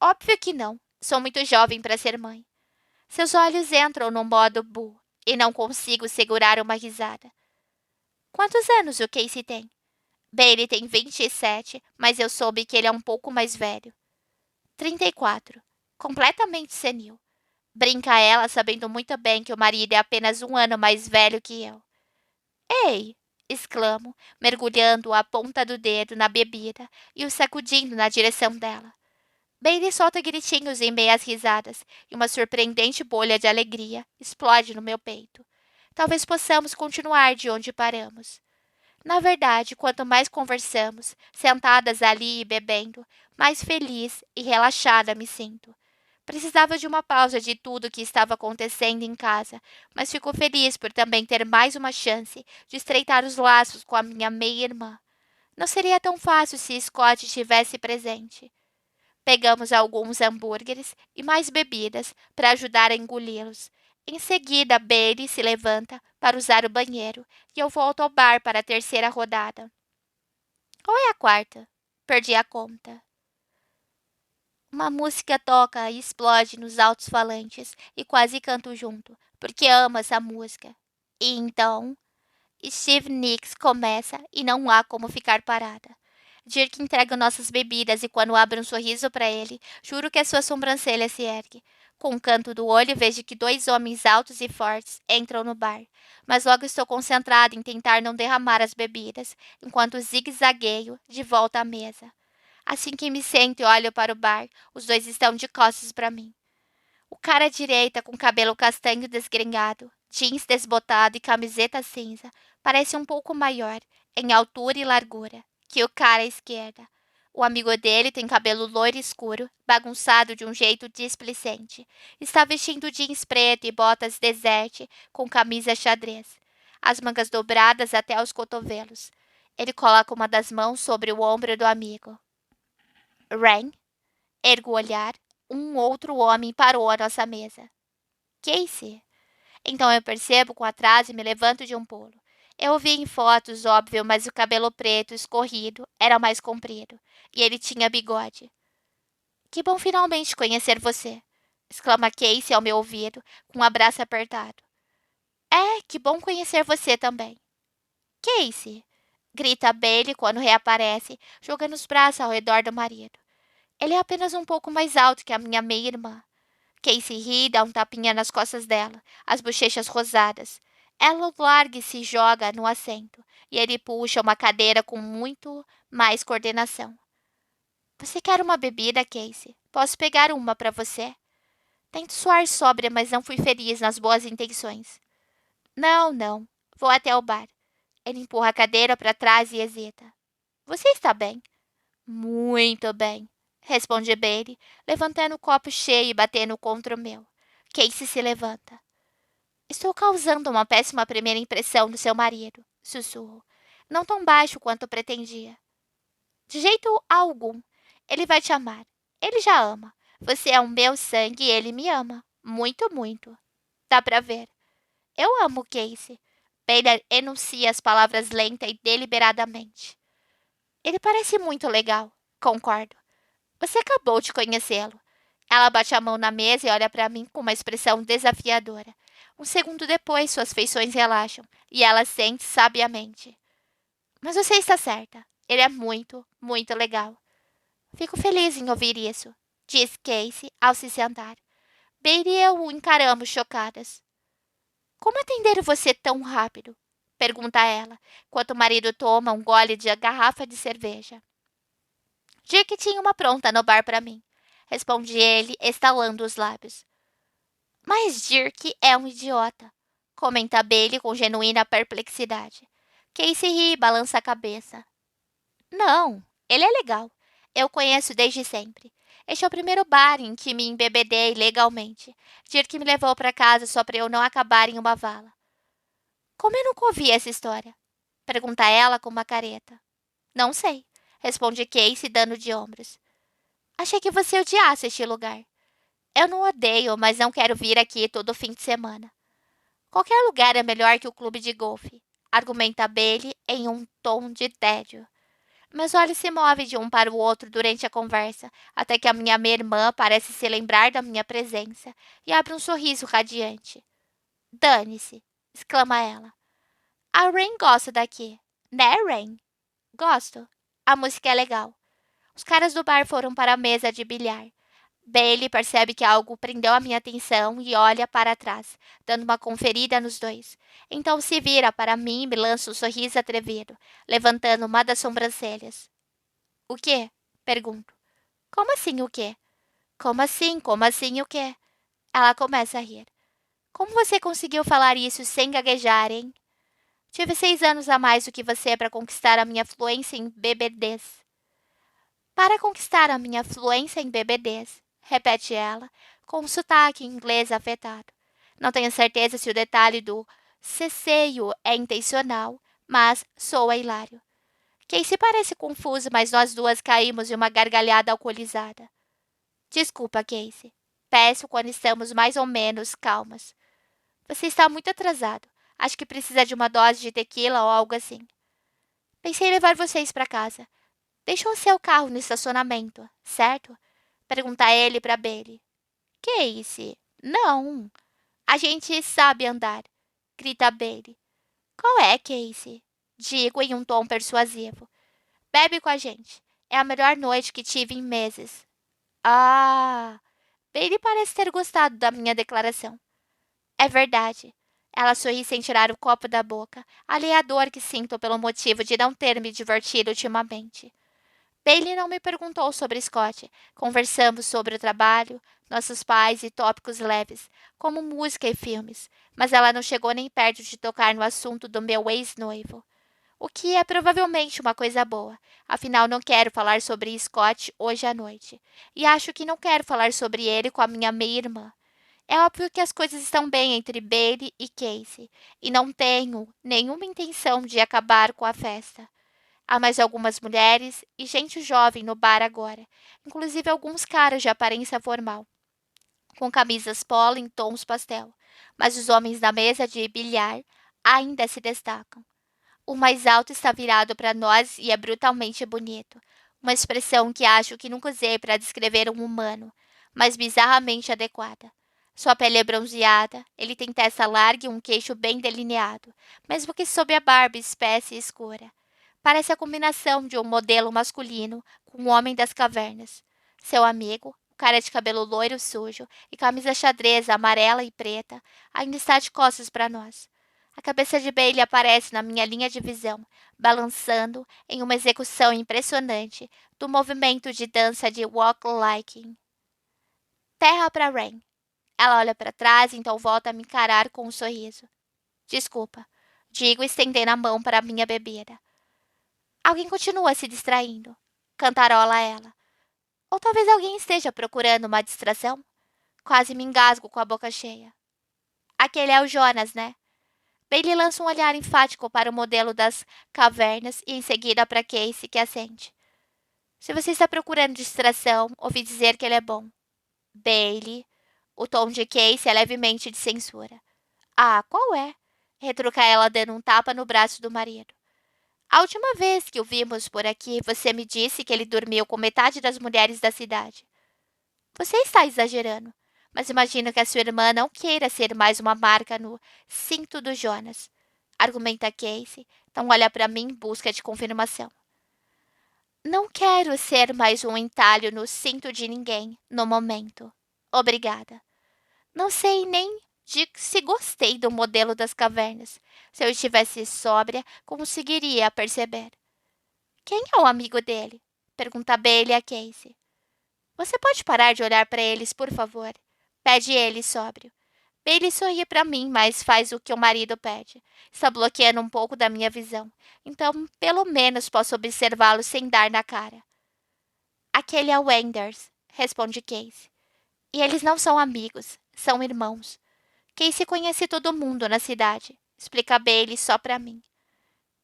Óbvio que não. Sou muito jovem para ser mãe. Seus olhos entram no modo Boo e não consigo segurar uma risada. Quantos anos o Casey tem? Bailey tem 27, mas eu soube que ele é um pouco mais velho. 34. Completamente senil. Brinca ela, sabendo muito bem que o marido é apenas 1 ano mais velho que eu. Ei! Exclamo, mergulhando a ponta do dedo na bebida e o sacudindo na direção dela. Bailey solta gritinhos em meias risadas e uma surpreendente bolha de alegria explode no meu peito. Talvez possamos continuar de onde paramos. Na verdade, quanto mais conversamos, sentadas ali e bebendo, mais feliz e relaxada me sinto. Precisava de uma pausa de tudo o que estava acontecendo em casa, mas fico feliz por também ter mais uma chance de estreitar os laços com a minha meia-irmã. Não seria tão fácil se Scott estivesse presente. Pegamos alguns hambúrgueres e mais bebidas para ajudar a engoli-los. Em seguida, Bailey se levanta para usar o banheiro e eu volto ao bar para a terceira rodada. Qual é a quarta? Perdi a conta. Uma música toca e explode nos altos-falantes e quase canto junto, porque amo essa música. E então, Steve Nicks começa e não há como ficar parada. Dirk entrega nossas bebidas e quando abre um sorriso para ele, juro que a sua sobrancelha se ergue. Com um canto do olho, vejo que dois homens altos e fortes entram no bar, mas logo estou concentrado em tentar não derramar as bebidas, enquanto zigue-zagueio de volta à mesa. Assim que me sento e olho para o bar, os dois estão de costas para mim. O cara à direita, com cabelo castanho desgrenhado, jeans desbotado e camiseta cinza, parece um pouco maior, em altura e largura, que o cara à esquerda. O amigo dele tem cabelo loiro escuro, bagunçado de um jeito displicente. Está vestindo jeans preto e botas desert com camisa xadrez, as mangas dobradas até os cotovelos. Ele coloca uma das mãos sobre o ombro do amigo. Ren, ergo o olhar. Um outro homem parou à nossa mesa. Casey? Então eu percebo com atraso e me levanto de um pulo. Eu o vi em fotos, óbvio, mas o cabelo preto, escorrido, era mais comprido. E ele tinha bigode. Que bom finalmente conhecer você! Exclama Casey ao meu ouvido, com um abraço apertado. É, que bom conhecer você também. Casey! Grita Bailey quando reaparece, jogando os braços ao redor do marido. Ele é apenas um pouco mais alto que a minha meia-irmã. Casey ri e dá um tapinha nas costas dela, as bochechas rosadas. Ela o larga e se joga no assento, e ele puxa uma cadeira com muito mais coordenação. Você quer uma bebida, Casey? Posso pegar uma para você? Tento soar sóbria, mas não fui feliz nas boas intenções. Não, não. Vou até o bar. Ele empurra a cadeira para trás e hesita. Você está bem? Muito bem, responde Bailey, levantando o copo cheio e batendo contra o meu. Casey se levanta. Estou causando uma péssima primeira impressão no seu marido, sussurro. Não tão baixo quanto pretendia. De jeito algum. Ele vai te amar. Ele já ama. Você é o meu sangue e ele me ama. Muito, muito. Dá pra ver. Eu amo Casey. Bailey enuncia as palavras lenta e deliberadamente. Ele parece muito legal. Concordo. Você acabou de conhecê-lo. Ela bate a mão na mesa e olha para mim com uma expressão desafiadora. Um segundo depois, suas feições relaxam e ela sente sabiamente. Mas você está certa. Ele é muito, muito legal. Fico feliz em ouvir isso, diz Casey ao se sentar. Bailey e eu o encaramos chocadas. Como atenderam você tão rápido? Pergunta ela, enquanto o marido toma um gole de garrafa de cerveja. Dirk tinha uma pronta no bar para mim, responde ele, estalando os lábios. Mas Dirk é um idiota, comenta Bailey com genuína perplexidade. Casey ri e balança a cabeça. Não, ele é legal. Eu o conheço desde sempre. Este é o primeiro bar em que me embebedei legalmente. Dirk me levou para casa só para eu não acabar em uma vala. Como eu nunca ouvi essa história? Pergunta ela com uma careta. Não sei, responde Casey dando de ombros. Achei que você odiasse este lugar. Eu não odeio, mas não quero vir aqui todo fim de semana. Qualquer lugar é melhor que o clube de golfe, argumenta Bailey em um tom de tédio. Meus olhos se movem de um para o outro durante a conversa, até que a minha meia-irmã parece se lembrar da minha presença e abre um sorriso radiante. Dane-se, exclama ela. A Rain gosta daqui, né, Rain? Gosto. A música é legal. Os caras do bar foram para a mesa de bilhar. Bailey percebe que algo prendeu a minha atenção e olha para trás, dando uma conferida nos dois. Então se vira para mim e me lança um sorriso atrevido, levantando uma das sobrancelhas. O quê? Pergunto. Como assim o quê? Como assim? Como assim o quê? Ela começa a rir. Como você conseguiu falar isso sem gaguejar, hein? Tive 6 anos a mais do que você para conquistar a minha fluência em BBDs. Para conquistar a minha fluência em BBDs, repete ela, com um sotaque inglês afetado. Não tenho certeza se o detalhe do ceceio é intencional, mas soa hilário. Casey parece confuso, mas nós duas caímos em uma gargalhada alcoolizada. Desculpa, Casey. Peço quando estamos mais ou menos calmas. Você está muito atrasado. Acho que precisa de uma dose de tequila ou algo assim. Pensei em levar vocês para casa. Deixou o seu carro no estacionamento, certo? Pergunta ele para Bailey. Casey? Não. A gente sabe andar, grita Bailey. Qual é, Casey? Digo em um tom persuasivo. Bebe com a gente. É a melhor noite que tive em meses. Ah! Bailey parece ter gostado da minha declaração. É verdade. Ela sorri sem tirar o copo da boca, alheia à dor que sinto pelo motivo de não ter me divertido ultimamente. Bailey não me perguntou sobre Scott. Conversamos sobre o trabalho, nossos pais e tópicos leves, como música e filmes, mas ela não chegou nem perto de tocar no assunto do meu ex-noivo. O que é provavelmente uma coisa boa, afinal não quero falar sobre Scott hoje à noite. E acho que não quero falar sobre ele com a minha meia-irmã. É óbvio que as coisas estão bem entre Bailey e Casey, e não tenho nenhuma intenção de acabar com a festa. Há mais algumas mulheres e gente jovem no bar agora, inclusive alguns caras de aparência formal, com camisas polo em tons pastel, mas os homens na mesa de bilhar ainda se destacam. O mais alto está virado para nós e é brutalmente bonito, uma expressão que acho que nunca usei para descrever um humano, mas bizarramente adequada. Sua pele é bronzeada, ele tem testa larga e um queixo bem delineado, mesmo que sob a barba espessa e escura. Parece a combinação de um modelo masculino com um homem das cavernas. Seu amigo, o cara de cabelo loiro sujo e camisa xadrez amarela e preta, ainda está de costas para nós. A cabeça de Bailey aparece na minha linha de visão, balançando em uma execução impressionante do movimento de dança de Walk Like. Terra para Rain. Ela olha para trás, então volta a me encarar com um sorriso. Desculpa, digo estendendo a mão para a minha bebida. Alguém continua se distraindo. Cantarola ela. Ou talvez alguém esteja procurando uma distração. Quase me engasgo com a boca cheia. Aquele é o Jonas, né? Bailey lança um olhar enfático para o modelo das cavernas e em seguida para Casey, que assente. Se você está procurando distração, ouvi dizer que ele é bom. Bailey. O tom de Casey é levemente de censura. Ah, qual é? Retruca ela dando um tapa no braço do marido. A última vez que o vimos por aqui, você me disse que ele dormiu com metade das mulheres da cidade. Você está exagerando, mas imagino que a sua irmã não queira ser mais uma marca no cinto do Jonas. Argumenta Casey, então olha para mim em busca de confirmação. Não quero ser mais um entalho no cinto de ninguém, no momento. Obrigada. Não sei nem se gostei do modelo das cavernas. Se eu estivesse sóbria, conseguiria perceber. Quem é o amigo dele? Pergunta Bailey a Casey. Você pode parar de olhar para eles, por favor? Pede ele sóbrio. Bailey sorri para mim, mas faz o que o marido pede. Está bloqueando um pouco da minha visão. Então, pelo menos posso observá-lo sem dar na cara. Aquele é o Anders, responde Casey. E eles não são amigos, são irmãos. Casey conhece todo mundo na cidade, explica Bailey só para mim.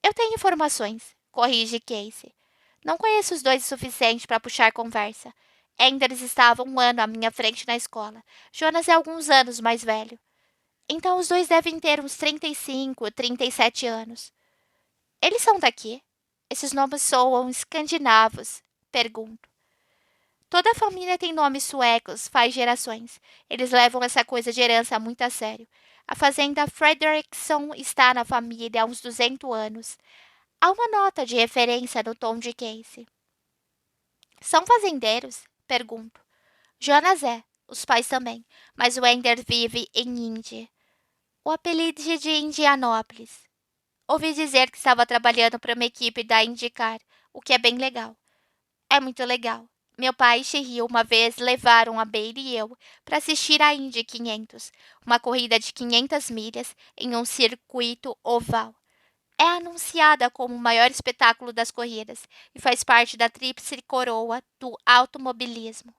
Eu tenho informações, corrige Casey. Não conheço os dois o suficiente para puxar conversa. Anders estava um ano à minha frente na escola. Jonas é alguns anos mais velho. Então os dois devem ter uns 35, 37 anos. Eles são daqui? Esses nomes soam escandinavos, pergunto. Toda a família tem nomes suecos, faz gerações. Eles levam essa coisa de herança muito a sério. A fazenda Frederickson está na família há uns 200 anos. Há uma nota de referência no tom de Casey. São fazendeiros? Pergunto. Jonas é, os pais também, mas o Ender vive em Indy. O apelido de Indianópolis. Ouvi dizer que estava trabalhando para uma equipe da IndyCar, o que é bem legal. É muito legal. Meu pai e Cheryl uma vez levaram a Bailey e eu para assistir a Indy 500, uma corrida de 500 milhas em um circuito oval. É anunciada como o maior espetáculo das corridas e faz parte da tríplice coroa do automobilismo.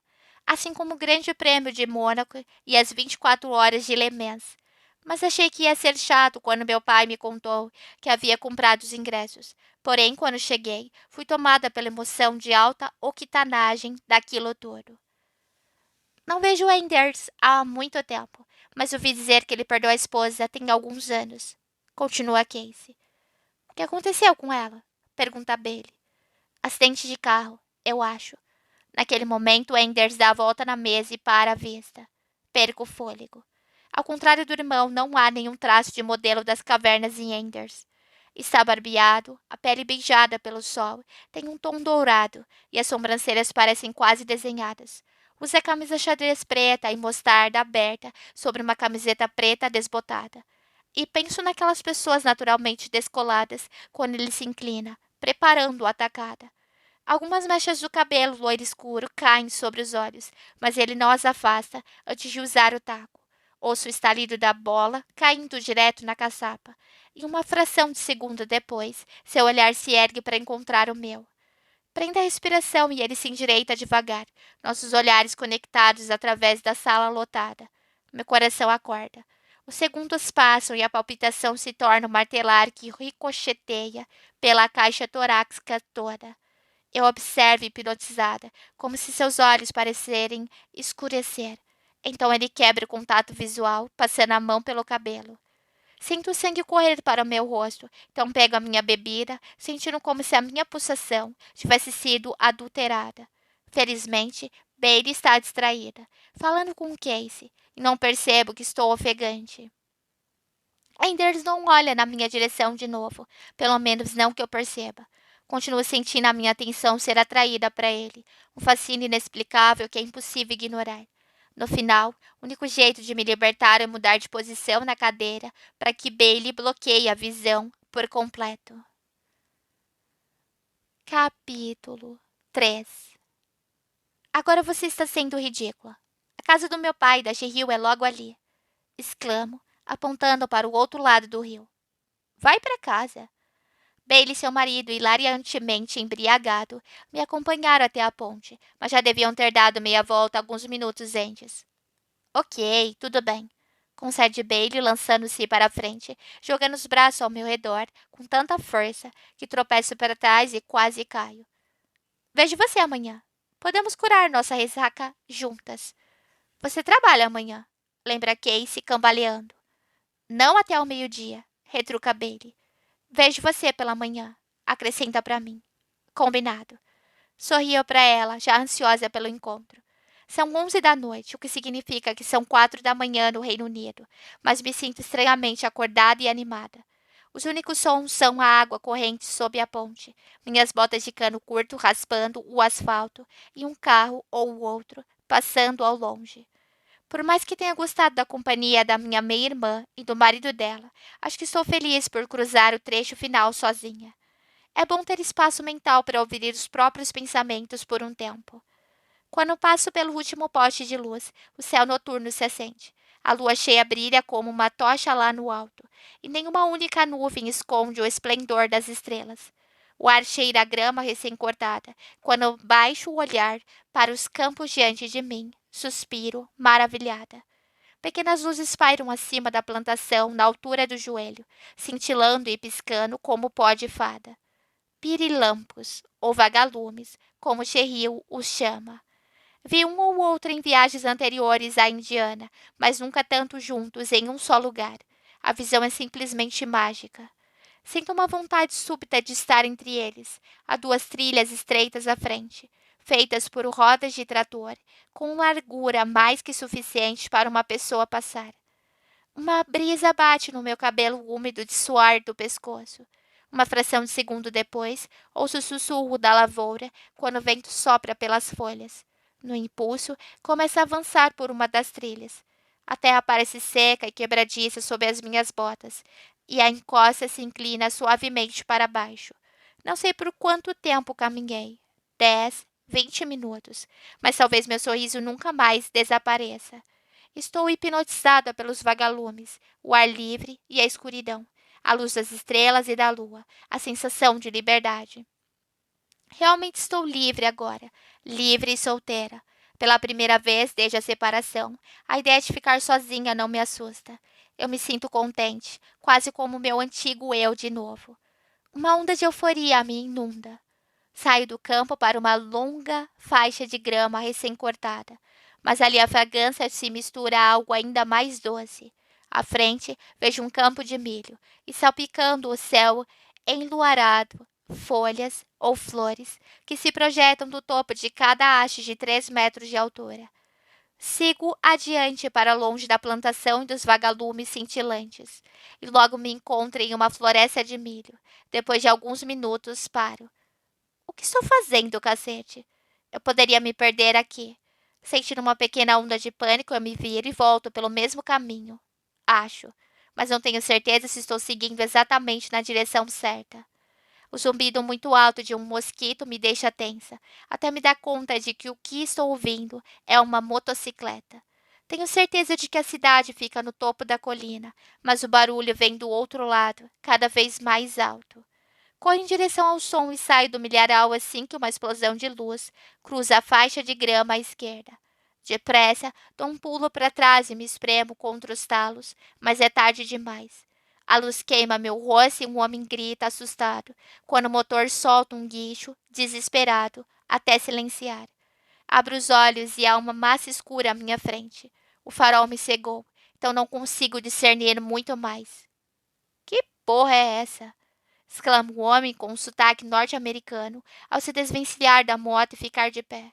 assim como o Grande Prêmio de Mônaco e as 24 horas de Le Mans. Mas achei que ia ser chato quando meu pai me contou que havia comprado os ingressos. Porém, quando cheguei, fui tomada pela emoção de alta octanagem daquilo tudo. Não vejo Enders há muito tempo, mas ouvi dizer que ele perdeu a esposa tem alguns anos. Continua Casey. O que aconteceu com ela? Pergunta Bailey. Acidente de carro, eu acho. Naquele momento, Enders dá a volta na mesa e para a vista. Perco o fôlego. Ao contrário do irmão, não há nenhum traço de modelo das cavernas em Enders. Está barbeado, a pele beijada pelo sol, tem um tom dourado e as sobrancelhas parecem quase desenhadas. Usa camisa xadrez preta e mostarda aberta sobre uma camiseta preta desbotada. E penso naquelas pessoas naturalmente descoladas quando ele se inclina, preparando a atacada. Algumas mechas do cabelo loiro escuro caem sobre os olhos, mas ele não as afasta antes de usar o taco. Ouço o estalido da bola caindo direto na caçapa, e uma fração de segundo depois, seu olhar se ergue para encontrar o meu. Prenda a respiração e ele se endireita devagar, nossos olhares conectados através da sala lotada. Meu coração acorda. Os segundos passam e a palpitação se torna um martelar que ricocheteia pela caixa torácica toda. Eu observo hipnotizada, como se seus olhos parecerem escurecer. Então ele quebra o contato visual, passando a mão pelo cabelo. Sinto o sangue correr para o meu rosto, então pego a minha bebida, sentindo como se a minha pulsação tivesse sido adulterada. Felizmente, Bailey está distraída, falando com Casey, e não percebo que estou ofegante. Enders não olha na minha direção de novo, pelo menos não que eu perceba. Continuo sentindo a minha atenção ser atraída para ele, um fascínio inexplicável que é impossível ignorar. No final, o único jeito de me libertar é mudar de posição na cadeira para que Bailey bloqueie a visão por completo. Capítulo 3. Agora você está sendo ridícula. A casa do meu pai da Hill é logo ali, exclamo, apontando para o outro lado do rio. Vai para casa. Bailey e seu marido, hilariantemente embriagado, me acompanharam até a ponte, mas já deviam ter dado meia volta alguns minutos antes. Ok, tudo bem, concede Bailey, lançando-se para a frente, jogando os braços ao meu redor com tanta força que tropeço para trás e quase caio. Vejo você amanhã. Podemos curar nossa ressaca juntas. Você trabalha amanhã, lembra Casey, cambaleando. Não até ao meio-dia, retruca Bailey. Vejo você pela manhã, acrescenta para mim. Combinado. Sorrio para ela, já ansiosa pelo encontro. São 11 da noite, o que significa que são 4 da manhã no Reino Unido, mas me sinto estranhamente acordada e animada. Os únicos sons são a água corrente sob a ponte, minhas botas de cano curto raspando o asfalto e um carro ou outro passando ao longe. Por mais que tenha gostado da companhia da minha meia-irmã e do marido dela, acho que estou feliz por cruzar o trecho final sozinha. É bom ter espaço mental para ouvir os próprios pensamentos por um tempo. Quando passo pelo último poste de luz, o céu noturno se acende. A lua cheia brilha como uma tocha lá no alto, e nenhuma única nuvem esconde o esplendor das estrelas. O ar cheira a grama recém-cortada. Quando baixo o olhar para os campos diante de mim, suspiro, maravilhada. Pequenas luzes pairam acima da plantação, na altura do joelho, cintilando e piscando como pó de fada. Pirilampos, ou vagalumes, como Cheryl os chama. Vi um ou outro em viagens anteriores à Indiana, mas nunca tanto juntos em um só lugar. A visão é simplesmente mágica. Sinto uma vontade súbita de estar entre eles, a 2 trilhas estreitas à frente, feitas por rodas de trator, com largura mais que suficiente para uma pessoa passar. Uma brisa bate no meu cabelo úmido de suor do pescoço. Uma fração de segundo depois, ouço o sussurro da lavoura quando o vento sopra pelas folhas. No impulso, começo a avançar por uma das trilhas. A terra parece seca e quebradiça sob as minhas botas, e a encosta se inclina suavemente para baixo. Não sei por quanto tempo caminhei. 10, 20 minutos. Mas talvez meu sorriso nunca mais desapareça. Estou hipnotizada pelos vagalumes, o ar livre e a escuridão, a luz das estrelas e da lua, a sensação de liberdade. Realmente estou livre agora, livre e solteira. Pela primeira vez desde a separação, a ideia de ficar sozinha não me assusta. Eu me sinto contente, quase como meu antigo eu de novo. Uma onda de euforia me inunda. Saio do campo para uma longa faixa de grama recém-cortada, mas ali a fragrância se mistura a algo ainda mais doce. À frente, vejo um campo de milho, e salpicando o céu enluarado, folhas ou flores que se projetam do topo de cada haste de 3 metros de altura. Sigo adiante para longe da plantação e dos vagalumes cintilantes, e logo me encontro em uma floresta de milho. Depois de alguns minutos, paro. O que estou fazendo, cacete? Eu poderia me perder aqui. Sentindo uma pequena onda de pânico, eu me viro e volto pelo mesmo caminho. Acho, mas não tenho certeza se estou seguindo exatamente na direção certa. O zumbido muito alto de um mosquito me deixa tensa, até me dar conta de que o que estou ouvindo é uma motocicleta. Tenho certeza de que a cidade fica no topo da colina, mas o barulho vem do outro lado, cada vez mais alto. Corro em direção ao som e saio do milharal assim que uma explosão de luz cruza a faixa de grama à esquerda. Depressa, dou um pulo para trás e me espremo contra os talos, mas é tarde demais. A luz queima meu rosto e um homem grita assustado, quando o motor solta um guincho, desesperado, até silenciar. Abro os olhos e há uma massa escura à minha frente. O farol me cegou, então não consigo discernir muito mais. Que porra é essa? Exclama o homem com um sotaque norte-americano ao se desvencilhar da moto e ficar de pé.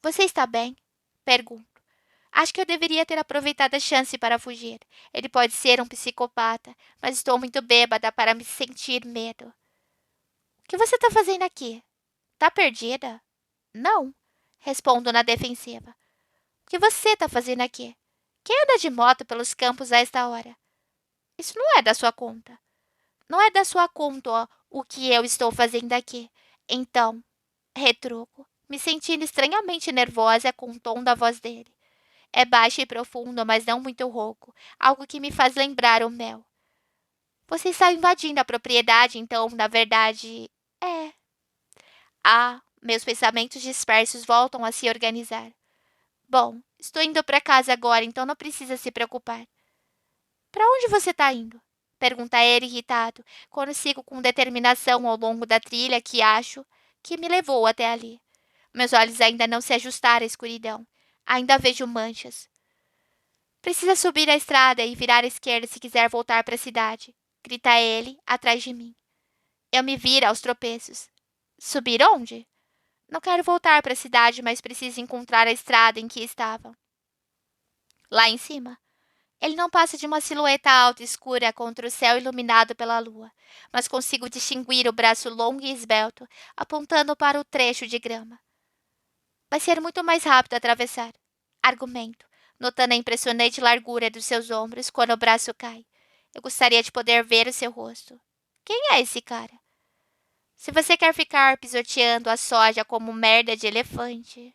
Você está bem? Pergunto. Acho que eu deveria ter aproveitado a chance para fugir. Ele pode ser um psicopata, mas estou muito bêbada para me sentir medo. O que você está fazendo aqui? Tá perdida? Não, respondo na defensiva. O que você está fazendo aqui? Quem anda de moto pelos campos a esta hora? Isso não é da sua conta. Não é da sua conta, ó, o que eu estou fazendo aqui. Então, retruco, me sentindo estranhamente nervosa com o tom da voz dele. É baixo e profundo, mas não muito rouco, algo que me faz lembrar o mel. Você está invadindo a propriedade, então, na verdade, é. Ah, meus pensamentos dispersos voltam a se organizar. Bom, estou indo para casa agora, então não precisa se preocupar. Para onde você está indo? Pergunta ele irritado, quando sigo com determinação ao longo da trilha que acho que me levou até ali. Meus olhos ainda não se ajustaram à escuridão. Ainda vejo manchas. Precisa subir a estrada e virar à esquerda se quiser voltar para a cidade, grita ele, atrás de mim. Eu me viro aos tropeços. Subir onde? Não quero voltar para a cidade, mas preciso encontrar a estrada em que estava. Lá em cima. Ele não passa de uma silhueta alta e escura contra o céu iluminado pela lua, mas consigo distinguir o braço longo e esbelto, apontando para o trecho de grama. Vai ser muito mais rápido atravessar. Argumento, notando a impressionante largura dos seus ombros quando o braço cai. Eu gostaria de poder ver o seu rosto. Quem é esse cara? Se você quer ficar pisoteando a soja como merda de elefante.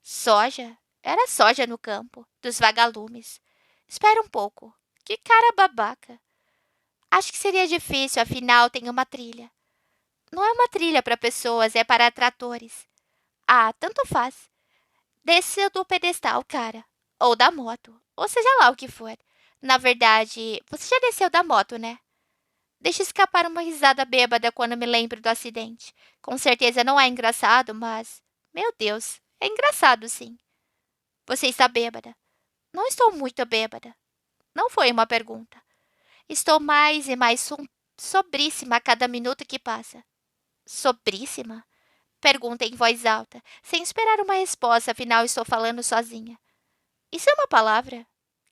Soja? Era soja no campo, dos vagalumes. Espera um pouco. Que cara babaca. Acho que seria difícil, afinal tem uma trilha. Não é uma trilha para pessoas, é para tratores. Ah, tanto faz. Desça do pedestal, cara. Ou da moto. Ou seja lá o que for. Na verdade, você já desceu da moto, né? Deixa escapar uma risada bêbada quando me lembro do acidente. Com certeza não é engraçado, mas. Meu Deus, é engraçado sim. Você está bêbada. Não estou muito bêbada. Não foi uma pergunta. Estou mais e mais sobríssima a cada minuto que passa. Sobríssima? Pergunta em voz alta, sem esperar uma resposta, afinal estou falando sozinha. Isso é uma palavra?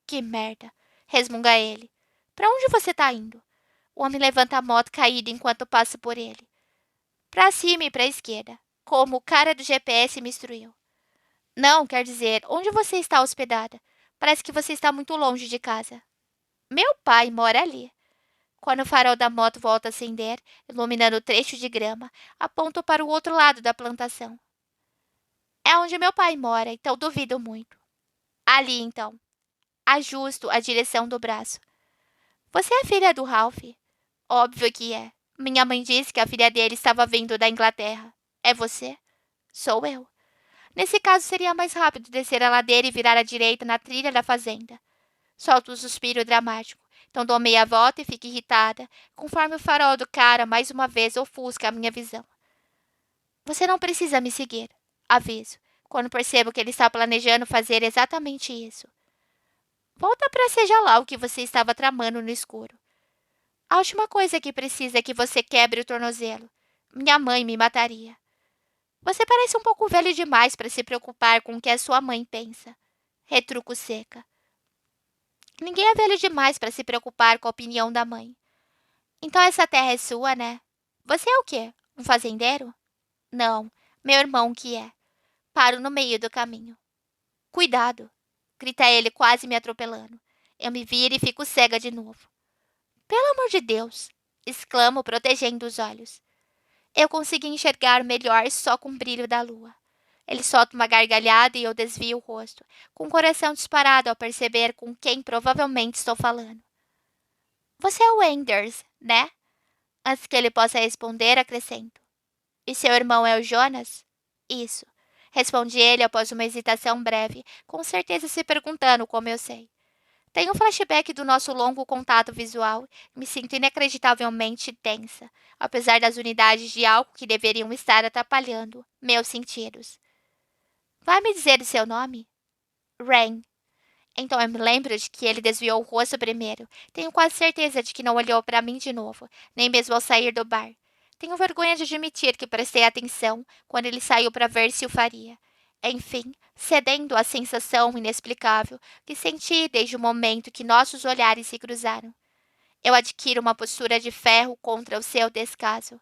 Que merda! Resmunga ele. Para onde você está indo? O homem levanta a moto caída enquanto passo por ele. Para cima e para a esquerda, como o cara do GPS me instruiu. Não, quer dizer, onde você está hospedada? Parece que você está muito longe de casa. Meu pai mora ali. Quando o farol da moto volta a acender, iluminando o trecho de grama, aponto para o outro lado da plantação. É onde meu pai mora, então duvido muito. Ali, então. Ajusto a direção do braço. Você é filha do Ralph? Óbvio que é. Minha mãe disse que a filha dele estava vindo da Inglaterra. É você? Sou eu. Nesse caso, seria mais rápido descer a ladeira e virar à direita na trilha da fazenda. Solto um suspiro dramático. Então dou meia volta e fico irritada, conforme o farol do cara mais uma vez ofusca a minha visão. Você não precisa me seguir, aviso, quando percebo que ele está planejando fazer exatamente isso. Volta para seja lá o que você estava tramando no escuro. A última coisa que precisa é que você quebre o tornozelo. Minha mãe me mataria. Você parece um pouco velho demais para se preocupar com o que a sua mãe pensa. Retruco seca. Ninguém é velho demais para se preocupar com a opinião da mãe. Então essa terra é sua, né? Você é o quê? Um fazendeiro? Não, meu irmão que é. Paro no meio do caminho. Cuidado! Grita ele, quase me atropelando. Eu me viro e fico cega de novo. Pelo amor de Deus! Exclamo, protegendo os olhos. Eu consegui enxergar melhor só com o brilho da lua. Ele solta uma gargalhada e eu desvio o rosto, com o coração disparado ao perceber com quem provavelmente estou falando. Você é o Anders, né? Antes que ele possa responder, acrescento. E seu irmão é o Jonas? Isso. Responde ele após uma hesitação breve, com certeza se perguntando como eu sei. Tenho um flashback do nosso longo contato visual e me sinto inacreditavelmente tensa, apesar das unidades de álcool que deveriam estar atrapalhando meus sentidos. Vai me dizer o seu nome? Rain. Então eu me lembro de que ele desviou o rosto primeiro. Tenho quase certeza de que não olhou para mim de novo, nem mesmo ao sair do bar. Tenho vergonha de admitir que prestei atenção quando ele saiu para ver se o faria. Enfim, cedendo à sensação inexplicável que senti desde o momento que nossos olhares se cruzaram. Eu adquiro uma postura de ferro contra o seu descaso.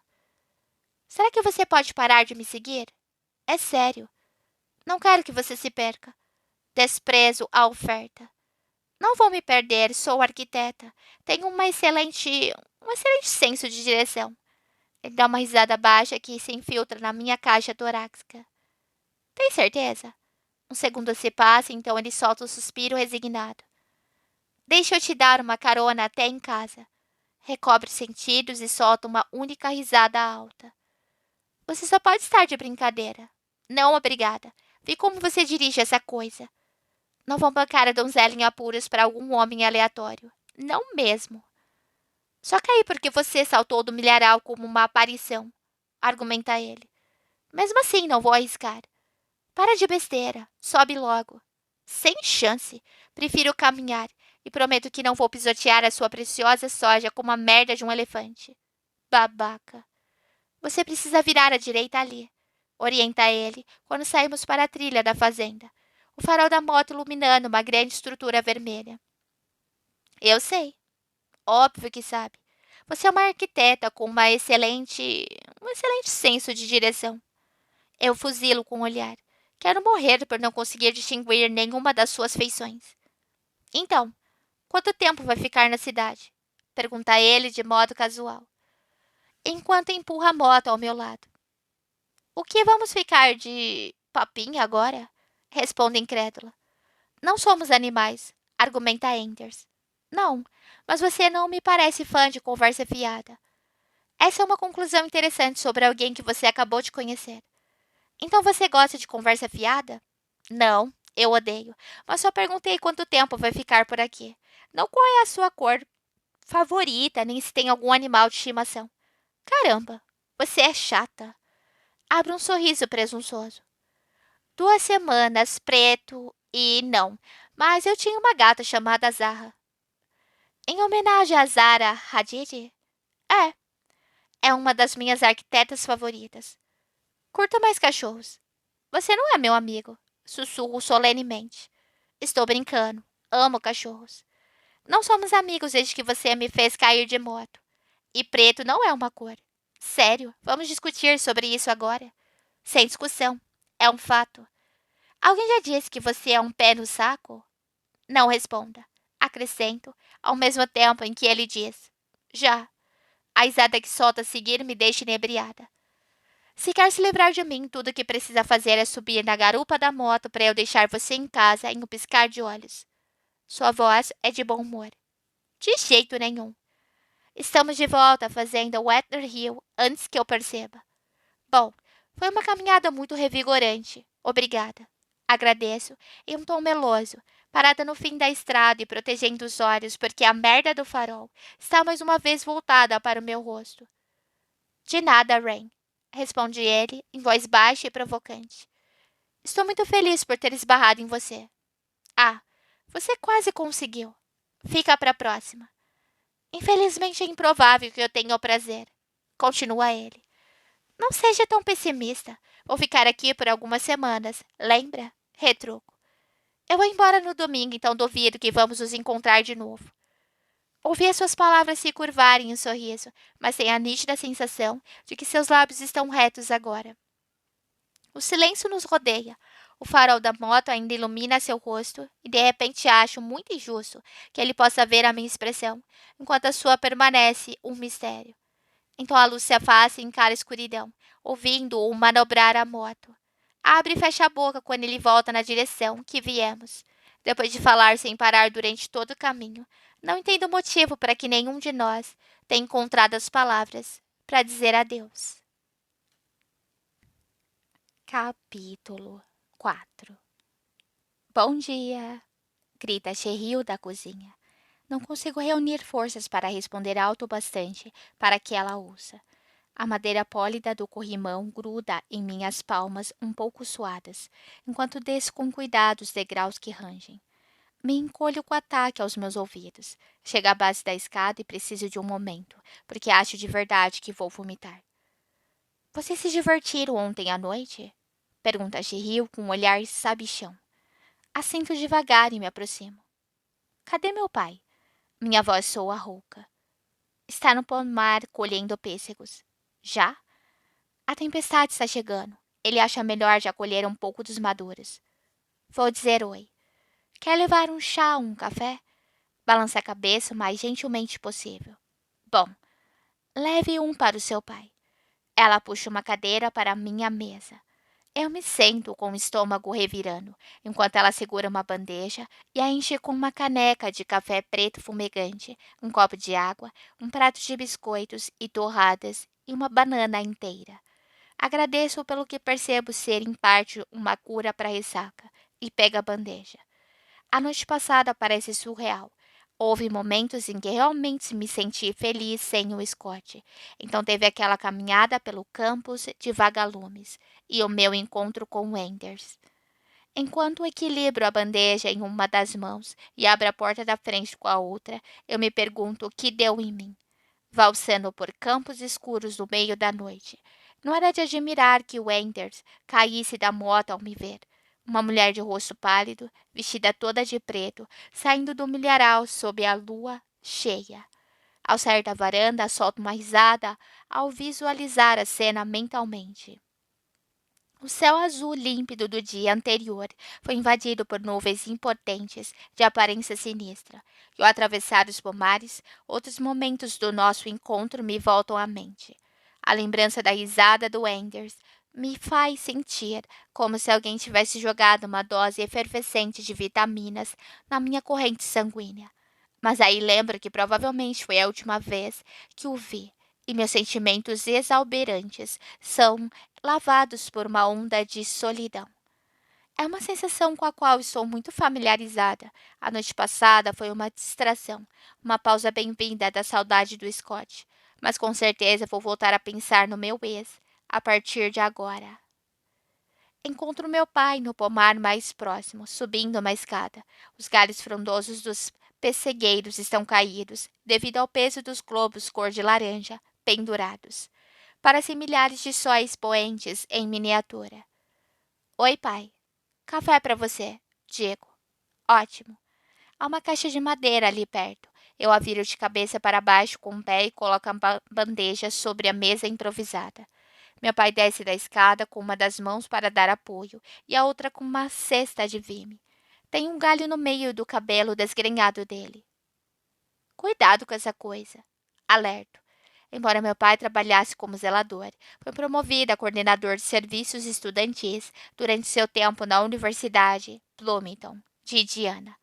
Será que você pode parar de me seguir? É sério. Não quero que você se perca. Desprezo a oferta. Não vou me perder, sou arquiteta. Tenho um excelente senso de direção. Ele dá uma risada baixa que se infiltra na minha caixa torácica. Tem certeza? Um segundo se passa, então ele solta um suspiro resignado. Deixa eu te dar uma carona até em casa. Recobre os sentidos e solta uma única risada alta. Você só pode estar de brincadeira. Não, obrigada. Vi como você dirige essa coisa. Não vou bancar a donzela em apuros para algum homem aleatório. Não mesmo. Só caí porque você saltou do milharal como uma aparição, argumenta ele. Mesmo assim, não vou arriscar. Para de besteira. Sobe logo. Sem chance. Prefiro caminhar e prometo que não vou pisotear a sua preciosa soja como a merda de um elefante. Babaca. Você precisa virar à direita ali, orienta ele quando saímos para a trilha da fazenda, o farol da moto iluminando uma grande estrutura vermelha. Eu sei. Óbvio que sabe. Você é uma arquiteta com um excelente senso de direção. Eu fuzilo com o olhar. Quero morrer por não conseguir distinguir nenhuma das suas feições. Então, quanto tempo vai ficar na cidade? Pergunta ele de modo casual, enquanto empurra a moto ao meu lado. O que vamos ficar de papinha agora? Responde incrédula. Não somos animais, argumenta Anders. Não, mas você não me parece fã de conversa fiada. Essa é uma conclusão interessante sobre alguém que você acabou de conhecer. Então você gosta de conversa fiada? Não, eu odeio, mas só perguntei quanto tempo vai ficar por aqui. Não qual é a sua cor favorita, nem se tem algum animal de estimação. Caramba, você é chata. Abre um sorriso presunçoso. 2 semanas, preto e não, mas eu tinha uma gata chamada Zahra. Em homenagem a Zara Hadid? É, é uma das minhas arquitetas favoritas. Curta mais cachorros. Você não é meu amigo, sussurro solenemente. Estou brincando. Amo cachorros. Não somos amigos desde que você me fez cair de moto. E preto não é uma cor. Sério, vamos discutir sobre isso agora? Sem discussão. É um fato. Alguém já disse que você é um pé no saco? Não responda. Acrescento, ao mesmo tempo em que ele diz. Já. A risada que solta a seguir me deixa inebriada. Se quer se livrar de mim, tudo o que precisa fazer é subir na garupa da moto para eu deixar você em casa em um piscar de olhos. Sua voz é de bom humor. De jeito nenhum. Estamos de volta à fazenda Wether Hill antes que eu perceba. Bom, foi uma caminhada muito revigorante. Obrigada. Agradeço, em um tom meloso, parada no fim da estrada e protegendo os olhos, porque a merda do farol está mais uma vez voltada para o meu rosto. De nada, Rain, responde ele, em voz baixa e provocante. Estou muito feliz por ter esbarrado em você. Ah, você quase conseguiu. Fica para a próxima. Infelizmente é improvável que eu tenha o prazer. Continua ele. Não seja tão pessimista. Vou ficar aqui por algumas semanas. Lembra? Retruco. Eu vou embora no domingo, então duvido que vamos nos encontrar de novo. Ouvi as suas palavras se curvarem em um sorriso, mas tenho a nítida sensação de que seus lábios estão retos agora. O silêncio nos rodeia. O farol da moto ainda ilumina seu rosto e de repente acho muito injusto que ele possa ver a minha expressão, enquanto a sua permanece um mistério. Então a luz se afasta e encara a escuridão, ouvindo-o manobrar a moto. Abre e fecha a boca quando ele volta na direção que viemos. Depois de falar sem parar durante todo o caminho, não entendo o motivo para que nenhum de nós tenha encontrado as palavras para dizer adeus. Capítulo 4. Bom dia! Grita Cheryl da cozinha. Não consigo reunir forças para responder alto o bastante para que ela ouça. A madeira pólida do corrimão gruda em minhas palmas um pouco suadas, enquanto desço com cuidado os degraus que rangem. Me encolho com ataque aos meus ouvidos. Chego à base da escada e preciso de um momento, porque acho de verdade que vou vomitar. Vocês se divertiram ontem à noite? Pergunta Cheryl com um olhar sabichão. Assento devagar e me aproximo. Cadê meu pai? Minha voz soa rouca. Está no pomar colhendo pêssegos. Já? A tempestade está chegando. Ele acha melhor já colher um pouco dos maduros. Vou dizer oi. Quer levar um chá ou um café? Balança a cabeça o mais gentilmente possível. Bom, leve um para o seu pai. Ela puxa uma cadeira para a minha mesa. Eu me sento com o estômago revirando, enquanto ela segura uma bandeja e a enche com uma caneca de café preto fumegante, um copo de água, um prato de biscoitos e torradas e uma banana inteira. Agradeço pelo que percebo ser em parte uma cura para a ressaca e pego a bandeja. A noite passada parece surreal. Houve momentos em que realmente me senti feliz sem o Scott. Então teve aquela caminhada pelo campus de vagalumes e o meu encontro com Wenders. Enquanto equilibro a bandeja em uma das mãos e abro a porta da frente com a outra, eu me pergunto o que deu em mim. Valsando por campos escuros no meio da noite. Não era de admirar que Wenders caísse da moto ao me ver. Uma mulher de rosto pálido, vestida toda de preto, saindo do milharal sob a lua cheia. Ao sair da varanda, solto uma risada ao visualizar a cena mentalmente. O céu azul límpido do dia anterior foi invadido por nuvens impotentes de aparência sinistra, e ao atravessar os pomares, outros momentos do nosso encontro me voltam à mente. A lembrança da risada do Enders me faz sentir como se alguém tivesse jogado uma dose efervescente de vitaminas na minha corrente sanguínea. Mas aí lembro que provavelmente foi a última vez que o vi, e meus sentimentos exalberantes são lavados por uma onda de solidão. É uma sensação com a qual estou muito familiarizada. A noite passada foi uma distração, uma pausa bem-vinda da saudade do Scott. Mas com certeza vou voltar a pensar no meu ex a partir de agora. Encontro meu pai no pomar mais próximo, subindo uma escada. Os galhos frondosos dos pessegueiros estão caídos, devido ao peso dos globos cor de laranja pendurados. Parecem milhares de sóis poentes em miniatura. Oi, pai. Café para você, digo. Ótimo. Há uma caixa de madeira ali perto. Eu a viro de cabeça para baixo com o pé e coloco a bandeja sobre a mesa improvisada. Meu pai desce da escada com uma das mãos para dar apoio e a outra com uma cesta de vime. Tem um galho no meio do cabelo desgrenhado dele. Cuidado com essa coisa. Alerto. Embora meu pai trabalhasse como zelador, foi promovido a coordenador de serviços estudantis durante seu tempo na Universidade Bloomington, de Indiana.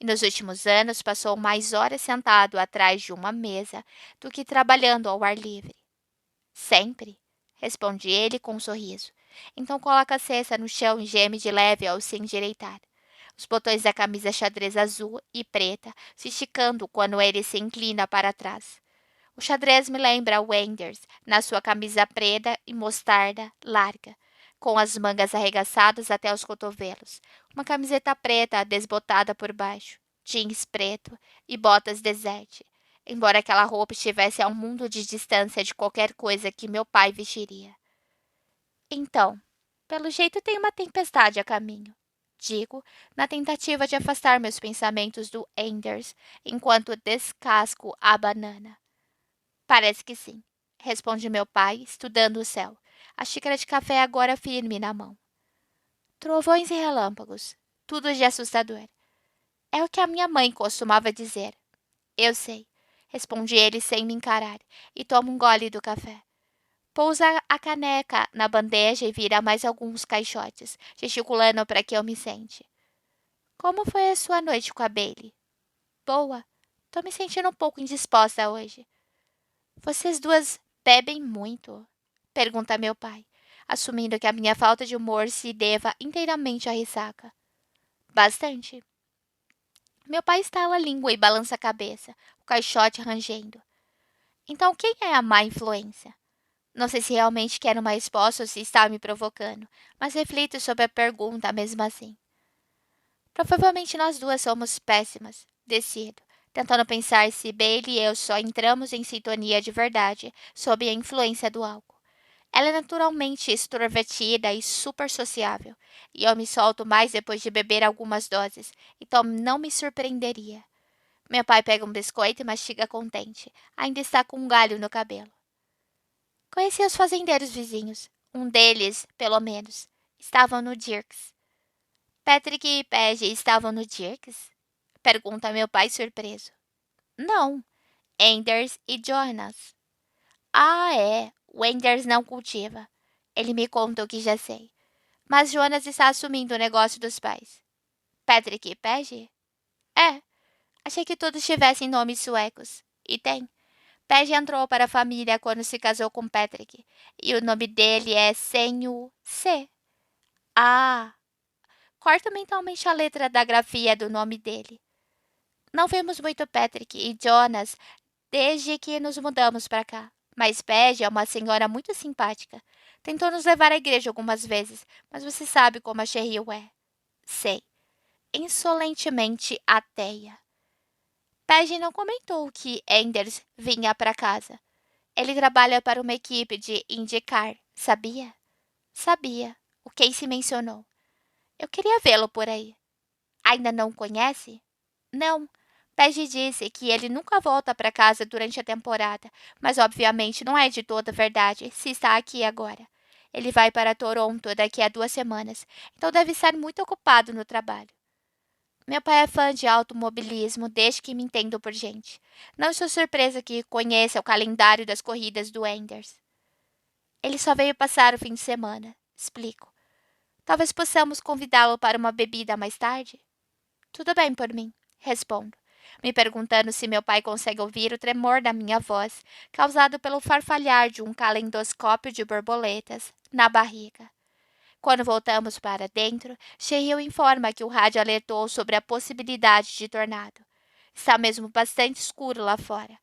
E nos últimos anos passou mais horas sentado atrás de uma mesa do que trabalhando ao ar livre. Sempre, responde ele com um sorriso. Então coloca a cesta no chão e geme de leve ao se endireitar. Os botões da camisa xadrez azul e preta se esticando quando ele se inclina para trás. O xadrez me lembra Wenders, na sua camisa preta e mostarda larga, com as mangas arregaçadas até os cotovelos, uma camiseta preta desbotada por baixo, jeans preto e botas desert, embora aquela roupa estivesse a um mundo de distância de qualquer coisa que meu pai vestiria. Então, pelo jeito tem uma tempestade a caminho, digo, na tentativa de afastar meus pensamentos do Enders, enquanto descasco a banana. Parece que sim, responde meu pai, estudando o céu, a xícara de café agora firme na mão. Trovões e relâmpagos, tudo de assustador. É o que a minha mãe costumava dizer. Eu sei, responde ele sem me encarar, e toma um gole do café. Pousa a caneca na bandeja e vira mais alguns caixotes, gesticulando para que eu me sente. Como foi a sua noite com a Bailey? Boa. Tô me sentindo um pouco indisposta hoje. Vocês duas bebem muito? Pergunta meu pai, assumindo que a minha falta de humor se deva inteiramente à ressaca. Bastante. Meu pai estala a língua e balança a cabeça, o caixote rangendo. Então quem é a má influência? Não sei se realmente quero uma resposta ou se está me provocando, mas reflito sobre a pergunta mesmo assim. Provavelmente nós duas somos péssimas, decido, tentando pensar se Bailey e eu só entramos em sintonia de verdade sob a influência do álcool. Ela é naturalmente extrovertida e super sociável, e eu me solto mais depois de beber algumas doses, então não me surpreenderia. Meu pai pega um biscoito e mastiga contente, ainda está com um galho no cabelo. Conheci os fazendeiros vizinhos. Um deles, pelo menos, estavam no Dirks. Patrick e Peggy estavam no Dirks? Pergunta meu pai surpreso. Não, Anders e Jonas. Ah, é. O Anders não cultiva. Ele me conta o que já sei. Mas Jonas está assumindo o negócio dos pais. Patrick e Peggy? É. Achei que todos tivessem nomes suecos. E tem. Peggy entrou para a família quando se casou com Patrick. E o nome dele é sem o C. Ah, corta mentalmente a letra da grafia do nome dele. Não vemos muito Patrick e Jonas desde que nos mudamos para cá. Mas Peggy é uma senhora muito simpática. Tentou nos levar à igreja algumas vezes, mas você sabe como a Cheryl é. Sei. Insolentemente ateia. Peggy não comentou que Anders vinha para casa. Ele trabalha para uma equipe de IndyCar, sabia? Sabia. O Casey mencionou. Eu queria vê-lo por aí. Ainda não o conhece? Não. Peggy disse que ele nunca volta para casa durante a temporada, mas obviamente não é de toda verdade se está aqui agora. Ele vai para Toronto daqui a 2 semanas, então deve estar muito ocupado no trabalho. Meu pai é fã de automobilismo desde que me entendo por gente. Não estou surpresa que conheça o calendário das corridas do Enders. Ele só veio passar o fim de semana, explico. Talvez possamos convidá-lo para uma bebida mais tarde? Tudo bem por mim, respondo, me perguntando se meu pai consegue ouvir o tremor da minha voz, causado pelo farfalhar de um calendoscópio de borboletas na barriga. Quando voltamos para dentro, Cheryl informa que o rádio alertou sobre a possibilidade de tornado. Está mesmo bastante escuro lá fora.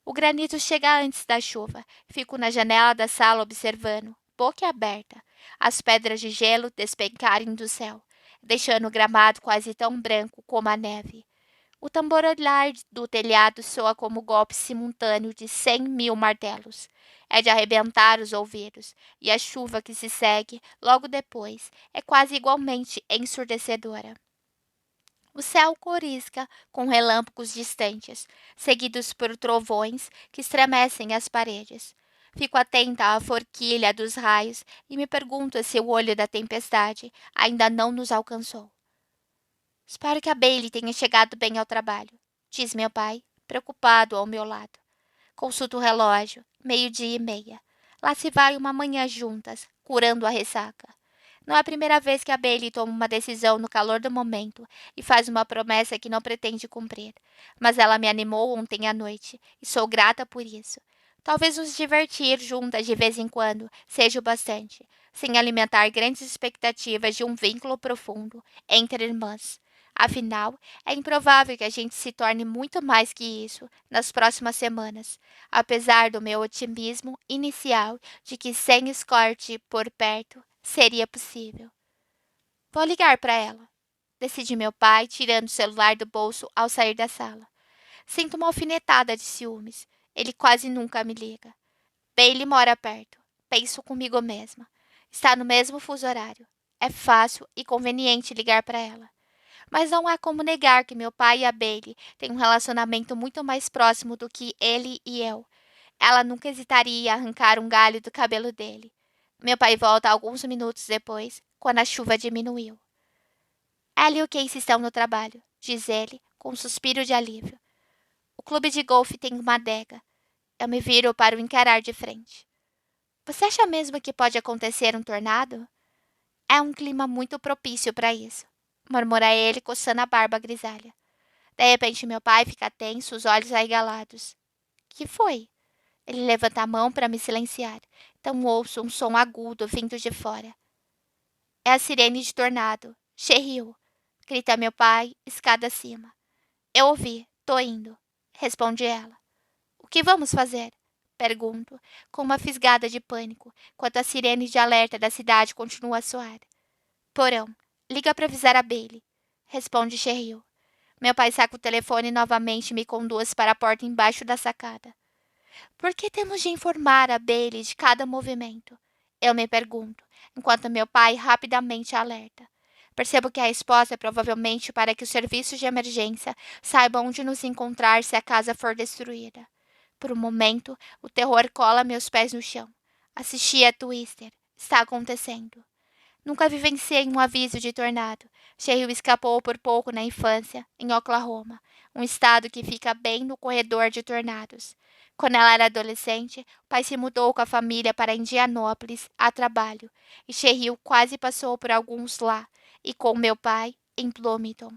O granito chega antes da chuva. Fico na janela da sala observando, boca aberta, as pedras de gelo despencarem do céu, deixando o gramado quase tão branco como a neve. O tamborilar do telhado soa como o golpe simultâneo de 100.000 martelos. É de arrebentar os ouvidos, e a chuva que se segue logo depois é quase igualmente ensurdecedora. O céu corisca com relâmpagos distantes, seguidos por trovões que estremecem as paredes. Fico atenta à forquilha dos raios e me pergunto se o olho da tempestade ainda não nos alcançou. Espero que a Bailey tenha chegado bem ao trabalho, diz meu pai, preocupado ao meu lado. Consulto o relógio, 12:30. Lá se vai uma manhã juntas, curando a ressaca. Não é a primeira vez que a Bailey toma uma decisão no calor do momento e faz uma promessa que não pretende cumprir. Mas ela me animou ontem à noite e sou grata por isso. Talvez nos divertir juntas de vez em quando seja o bastante, sem alimentar grandes expectativas de um vínculo profundo entre irmãs. Afinal, é improvável que a gente se torne muito mais que isso nas próximas semanas, apesar do meu otimismo inicial de que sem Scott por perto seria possível. Vou ligar para ela, decide meu pai, tirando o celular do bolso ao sair da sala. Sinto uma alfinetada de ciúmes. Ele quase nunca me liga. Bailey mora perto. Penso comigo mesma. Está no mesmo fuso horário. É fácil e conveniente ligar para ela. Mas não há como negar que meu pai e a Bailey têm um relacionamento muito mais próximo do que ele e eu. Ela nunca hesitaria em arrancar um galho do cabelo dele. Meu pai volta alguns minutos depois, quando a chuva diminuiu. Ela e o Casey estão no trabalho, diz ele, com um suspiro de alívio. O clube de golfe tem uma adega. Eu me viro para o encarar de frente. Você acha mesmo que pode acontecer um tornado? É um clima muito propício para isso, murmura ele, coçando a barba grisalha. De repente, meu pai fica tenso, os olhos arregalados. Que foi? Ele levanta a mão para me silenciar. Então ouço um som agudo vindo de fora. É a sirene de tornado. Cherriu, grita meu pai, escada acima. Eu ouvi, tô indo, responde ela. O que vamos fazer? Pergunto, com uma fisgada de pânico, enquanto a sirene de alerta da cidade continua a soar. Porão, liga para avisar a Bailey, responde Cheryl. Meu pai saca o telefone novamente e me conduz para a porta embaixo da sacada. Por que temos de informar a Bailey de cada movimento? Eu me pergunto, enquanto meu pai rapidamente a alerta. Percebo que a resposta é provavelmente para que os serviços de emergência saibam onde nos encontrar se a casa for destruída. Por um momento, o terror cola meus pés no chão. Assisti a Twister. Está acontecendo. Nunca vivenciei um aviso de tornado. Cheryl escapou por pouco na infância, em Oklahoma, um estado que fica bem no corredor de tornados. Quando ela era adolescente, o pai se mudou com a família para Indianópolis a trabalho, e Cheryl quase passou por alguns lá, e com meu pai em Bloomington.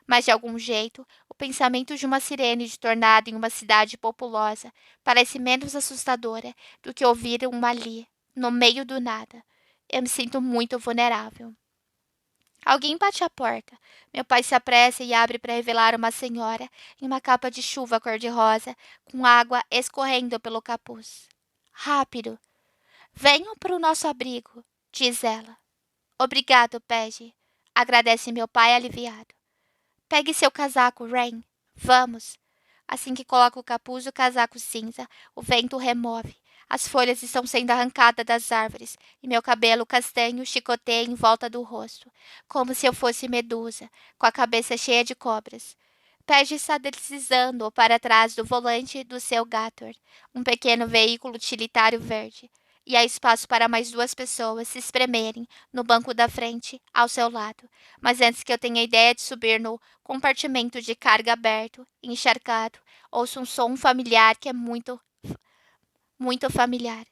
Mas de algum jeito, o pensamento de uma sirene de tornado em uma cidade populosa parece menos assustadora do que ouvir uma ali, no meio do nada. Eu me sinto muito vulnerável. Alguém bate à porta. Meu pai se apressa e abre para revelar uma senhora em uma capa de chuva cor-de-rosa, com água escorrendo pelo capuz. Rápido! Venham para o nosso abrigo, diz ela. Obrigado, Peggy. Agradece meu pai aliviado. Pegue seu casaco, Rain. Vamos. Assim que coloco o capuz, o casaco cinza, o vento remove. As folhas estão sendo arrancadas das árvores e meu cabelo castanho chicoteia em volta do rosto, como se eu fosse medusa, com a cabeça cheia de cobras. Pege está deslizando para trás do volante do seu Gator, um pequeno veículo utilitário verde, e há espaço para mais duas pessoas se espremerem no banco da frente, ao seu lado. Mas antes que eu tenha ideia de subir no compartimento de carga aberto, encharcado, ouço um som familiar que é muito familiar.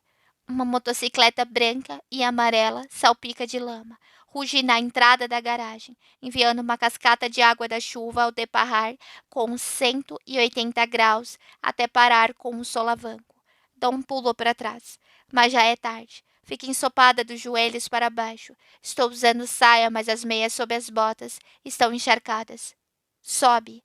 Uma motocicleta branca e amarela salpica de lama, ruge na entrada da garagem, enviando uma cascata de água da chuva ao deparar com 180 graus até parar com um solavanco. Dou um pulo para trás, mas já é tarde. Fico ensopada dos joelhos para baixo. Estou usando saia, mas as meias sob as botas estão encharcadas. Sobe,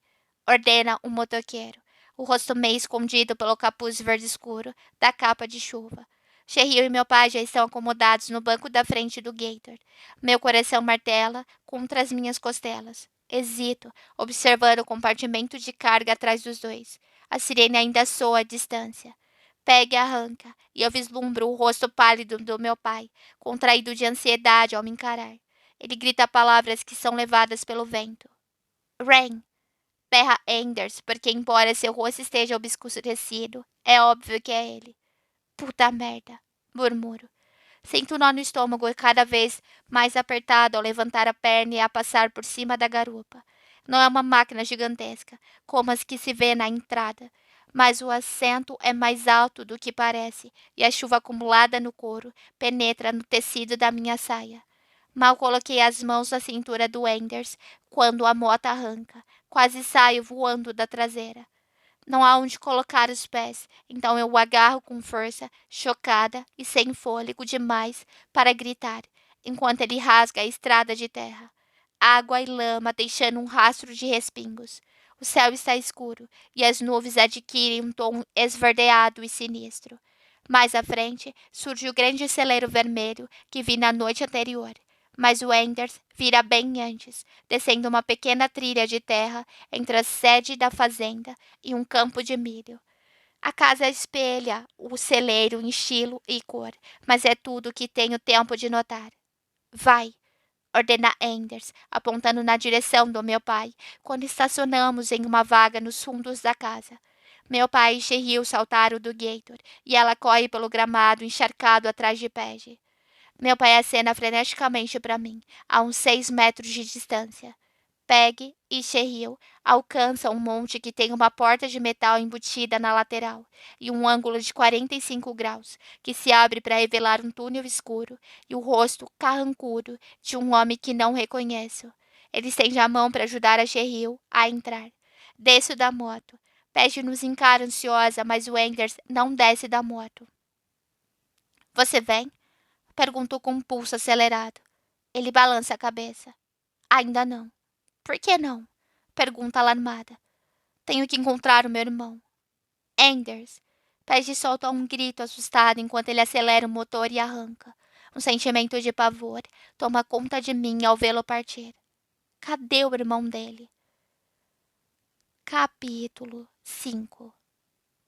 ordena o motoqueiro, o rosto meio escondido pelo capuz verde escuro da capa de chuva. Cheryl e meu pai já estão acomodados no banco da frente do Gator. Meu coração martela contra as minhas costelas. Hesito, observando o compartimento de carga atrás dos dois. A sirene ainda soa à distância. Pegue arranca, e eu vislumbro o rosto pálido do meu pai, contraído de ansiedade ao me encarar. Ele grita palavras que são levadas pelo vento. Rain, berra Anders, porque embora seu rosto esteja obscurecido, é óbvio que é ele. Puta merda, murmuro. Sinto um nó no estômago e cada vez mais apertado ao levantar a perna e a passar por cima da garupa. Não é uma máquina gigantesca, como as que se vê na entrada, mas o assento é mais alto do que parece e a chuva acumulada no couro penetra no tecido da minha saia. Mal coloquei as mãos na cintura do Enders quando a moto arranca. Quase saio voando da traseira. Não há onde colocar os pés, então eu o agarro com força, chocada e sem fôlego demais para gritar, enquanto ele rasga a estrada de terra. Água e lama deixando um rastro de respingos. O céu está escuro e as nuvens adquirem um tom esverdeado e sinistro. Mais à frente surge o grande celeiro vermelho que vi na noite anterior. Mas o Enders vira bem antes, descendo uma pequena trilha de terra entre a sede da fazenda e um campo de milho. A casa espelha o celeiro em estilo e cor, mas é tudo o que tenho tempo de notar. Vai, ordena Enders, apontando na direção do meu pai, quando estacionamos em uma vaga nos fundos da casa. Meu pai e Cheryl saltaram do Gator, e ela corre pelo gramado encharcado atrás de Paige. Meu pai acena freneticamente para mim, a uns 6 metros de distância. Peg e Cheryl alcançam um monte que tem uma porta de metal embutida na lateral e um ângulo de 45 graus, que se abre para revelar um túnel escuro e o rosto carrancudo de um homem que não reconheço. Ele estende a mão para ajudar a Cheryl a entrar. Desço da moto. Peg nos encara ansiosa, mas o Enders não desce da moto. Você vem? Perguntou com um pulso acelerado. Ele balança a cabeça. Ainda não. Por que não? Pergunta alarmada. Tenho que encontrar o meu irmão. Anders. Paige solta um grito assustado enquanto ele acelera o motor e arranca. Um sentimento de pavor toma conta de mim ao vê-lo partir. Cadê o irmão dele? Capítulo 5.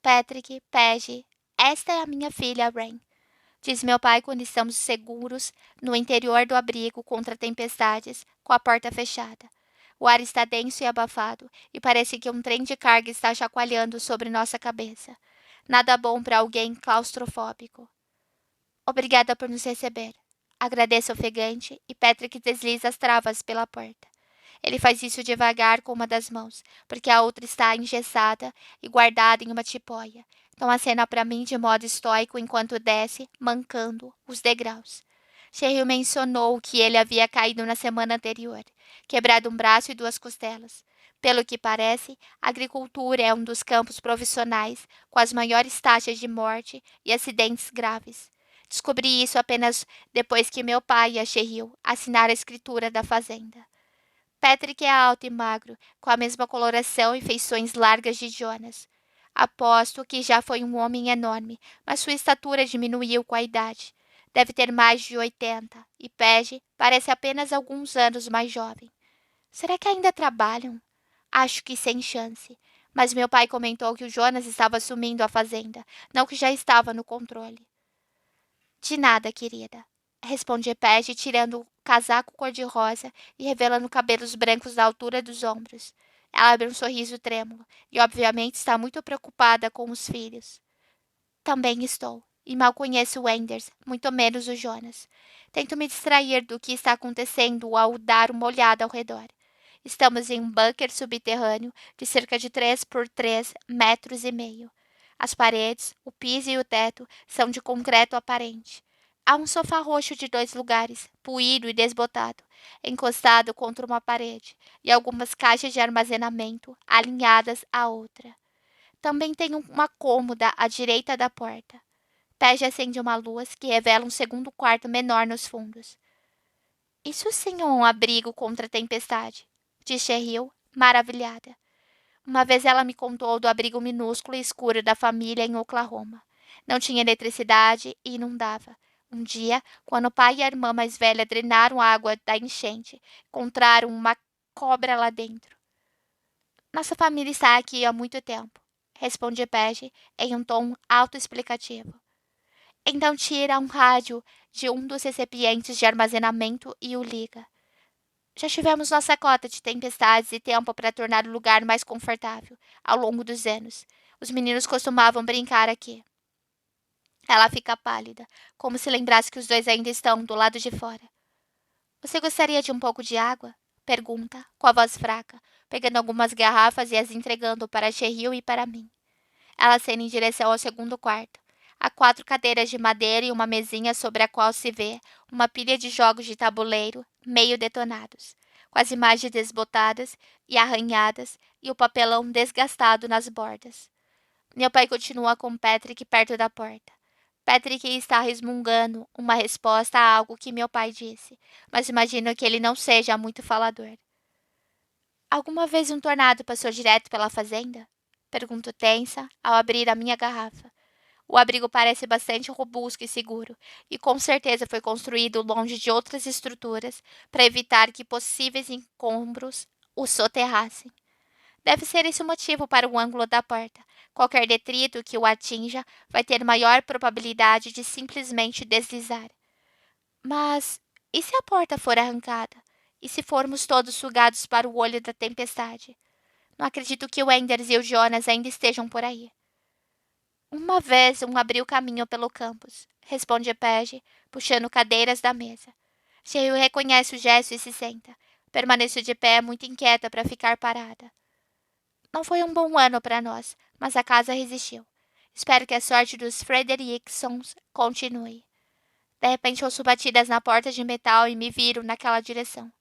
Patrick, Paige, esta é a minha filha, Rain. Diz meu pai quando estamos seguros no interior do abrigo contra tempestades, com a porta fechada. O ar está denso e abafado, e parece que um trem de carga está chacoalhando sobre nossa cabeça. Nada bom para alguém claustrofóbico. Obrigada por nos receber. Agradeço ofegante e Patrick desliza as travas pela porta. Ele faz isso devagar com uma das mãos, porque a outra está engessada e guardada em uma tipóia. Então acena para mim de modo estoico enquanto desce, mancando, os degraus. Cheryl mencionou que ele havia caído na semana anterior, quebrado um braço e 2 costelas. Pelo que parece, a agricultura é um dos campos profissionais com as maiores taxas de morte e acidentes graves. Descobri isso apenas depois que meu pai e a Cheryl assinaram a escritura da fazenda. Patrick é alto e magro, com a mesma coloração e feições largas de Jonas. Aposto que já foi um homem enorme, mas sua estatura diminuiu com a idade. Deve ter mais de 80, e Paige parece apenas alguns anos mais jovem. Será que ainda trabalham? Acho que sem chance. Mas meu pai comentou que o Jonas estava assumindo a fazenda, não que já estava no controle. De nada, querida, responde Paige, tirando o casaco cor-de-rosa e revelando cabelos brancos da altura dos ombros. Ela abre um sorriso trêmulo e, obviamente, está muito preocupada com os filhos. Também estou, e mal conheço o Enders, muito menos o Jonas. Tento me distrair do que está acontecendo ao dar uma olhada ao redor. Estamos em um bunker subterrâneo de cerca de 3 por 3,5 metros. As paredes, o piso e o teto são de concreto aparente. Há um sofá roxo de 2 lugares, poído e desbotado, encostado contra uma parede, e algumas caixas de armazenamento alinhadas à outra. Também tem uma cômoda à direita da porta. Pege acende uma luz que revela um segundo quarto menor nos fundos. Isso sim é um abrigo contra a tempestade, disse Cheryl, maravilhada. Uma vez ela me contou do abrigo minúsculo e escuro da família em Oklahoma. Não tinha eletricidade e inundava. Um dia, quando o pai e a irmã mais velha drenaram a água da enchente, encontraram uma cobra lá dentro. Nossa família está aqui há muito tempo, responde Paige em um tom autoexplicativo. Então tira um rádio de um dos recipientes de armazenamento e o liga. Já tivemos nossa cota de tempestades e tempo para tornar o lugar mais confortável ao longo dos anos. Os meninos costumavam brincar aqui. Ela fica pálida, como se lembrasse que os dois ainda estão do lado de fora. Você gostaria de um pouco de água? Pergunta, com a voz fraca, pegando algumas garrafas e as entregando para Cheryl e para mim. Ela acena em direção ao segundo quarto. Há 4 cadeiras de madeira e uma mesinha sobre a qual se vê uma pilha de jogos de tabuleiro meio detonados, com as imagens desbotadas e arranhadas e o papelão desgastado nas bordas. Meu pai continua com Patrick perto da porta. Patrick está resmungando uma resposta a algo que meu pai disse, mas imagino que ele não seja muito falador. Alguma vez um tornado passou direto pela fazenda? Pergunto tensa ao abrir a minha garrafa. O abrigo parece bastante robusto e seguro, e com certeza foi construído longe de outras estruturas para evitar que possíveis escombros o soterrassem. Deve ser esse o motivo para o ângulo da porta. Qualquer detrito que o atinja vai ter maior probabilidade de simplesmente deslizar. Mas e se a porta for arrancada? E se formos todos sugados para o olho da tempestade? Não acredito que o Enders e o Jonas ainda estejam por aí. Uma vez um abriu caminho pelo campus, responde Page, puxando cadeiras da mesa. Cheio reconhece o gesto e se senta. Permaneço de pé, muito inquieta para ficar parada. Não foi um bom ano para nós, mas a casa resistiu. Espero que a sorte dos Fredericksons continue. De repente ouço batidas na porta de metal e me viro naquela direção.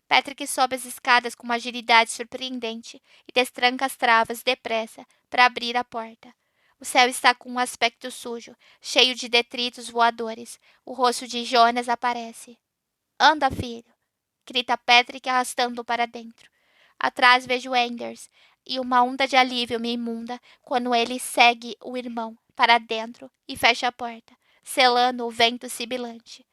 Patrick sobe as escadas com uma agilidade surpreendente e destranca as travas depressa para abrir a porta. O céu está com um aspecto sujo, cheio de detritos voadores. O rosto de Jonas aparece. Anda, filho! Grita Patrick arrastando-o para dentro. Atrás vejo Enders, e uma onda de alívio me imunda quando ele segue o irmão para dentro e fecha a porta, selando o vento sibilante.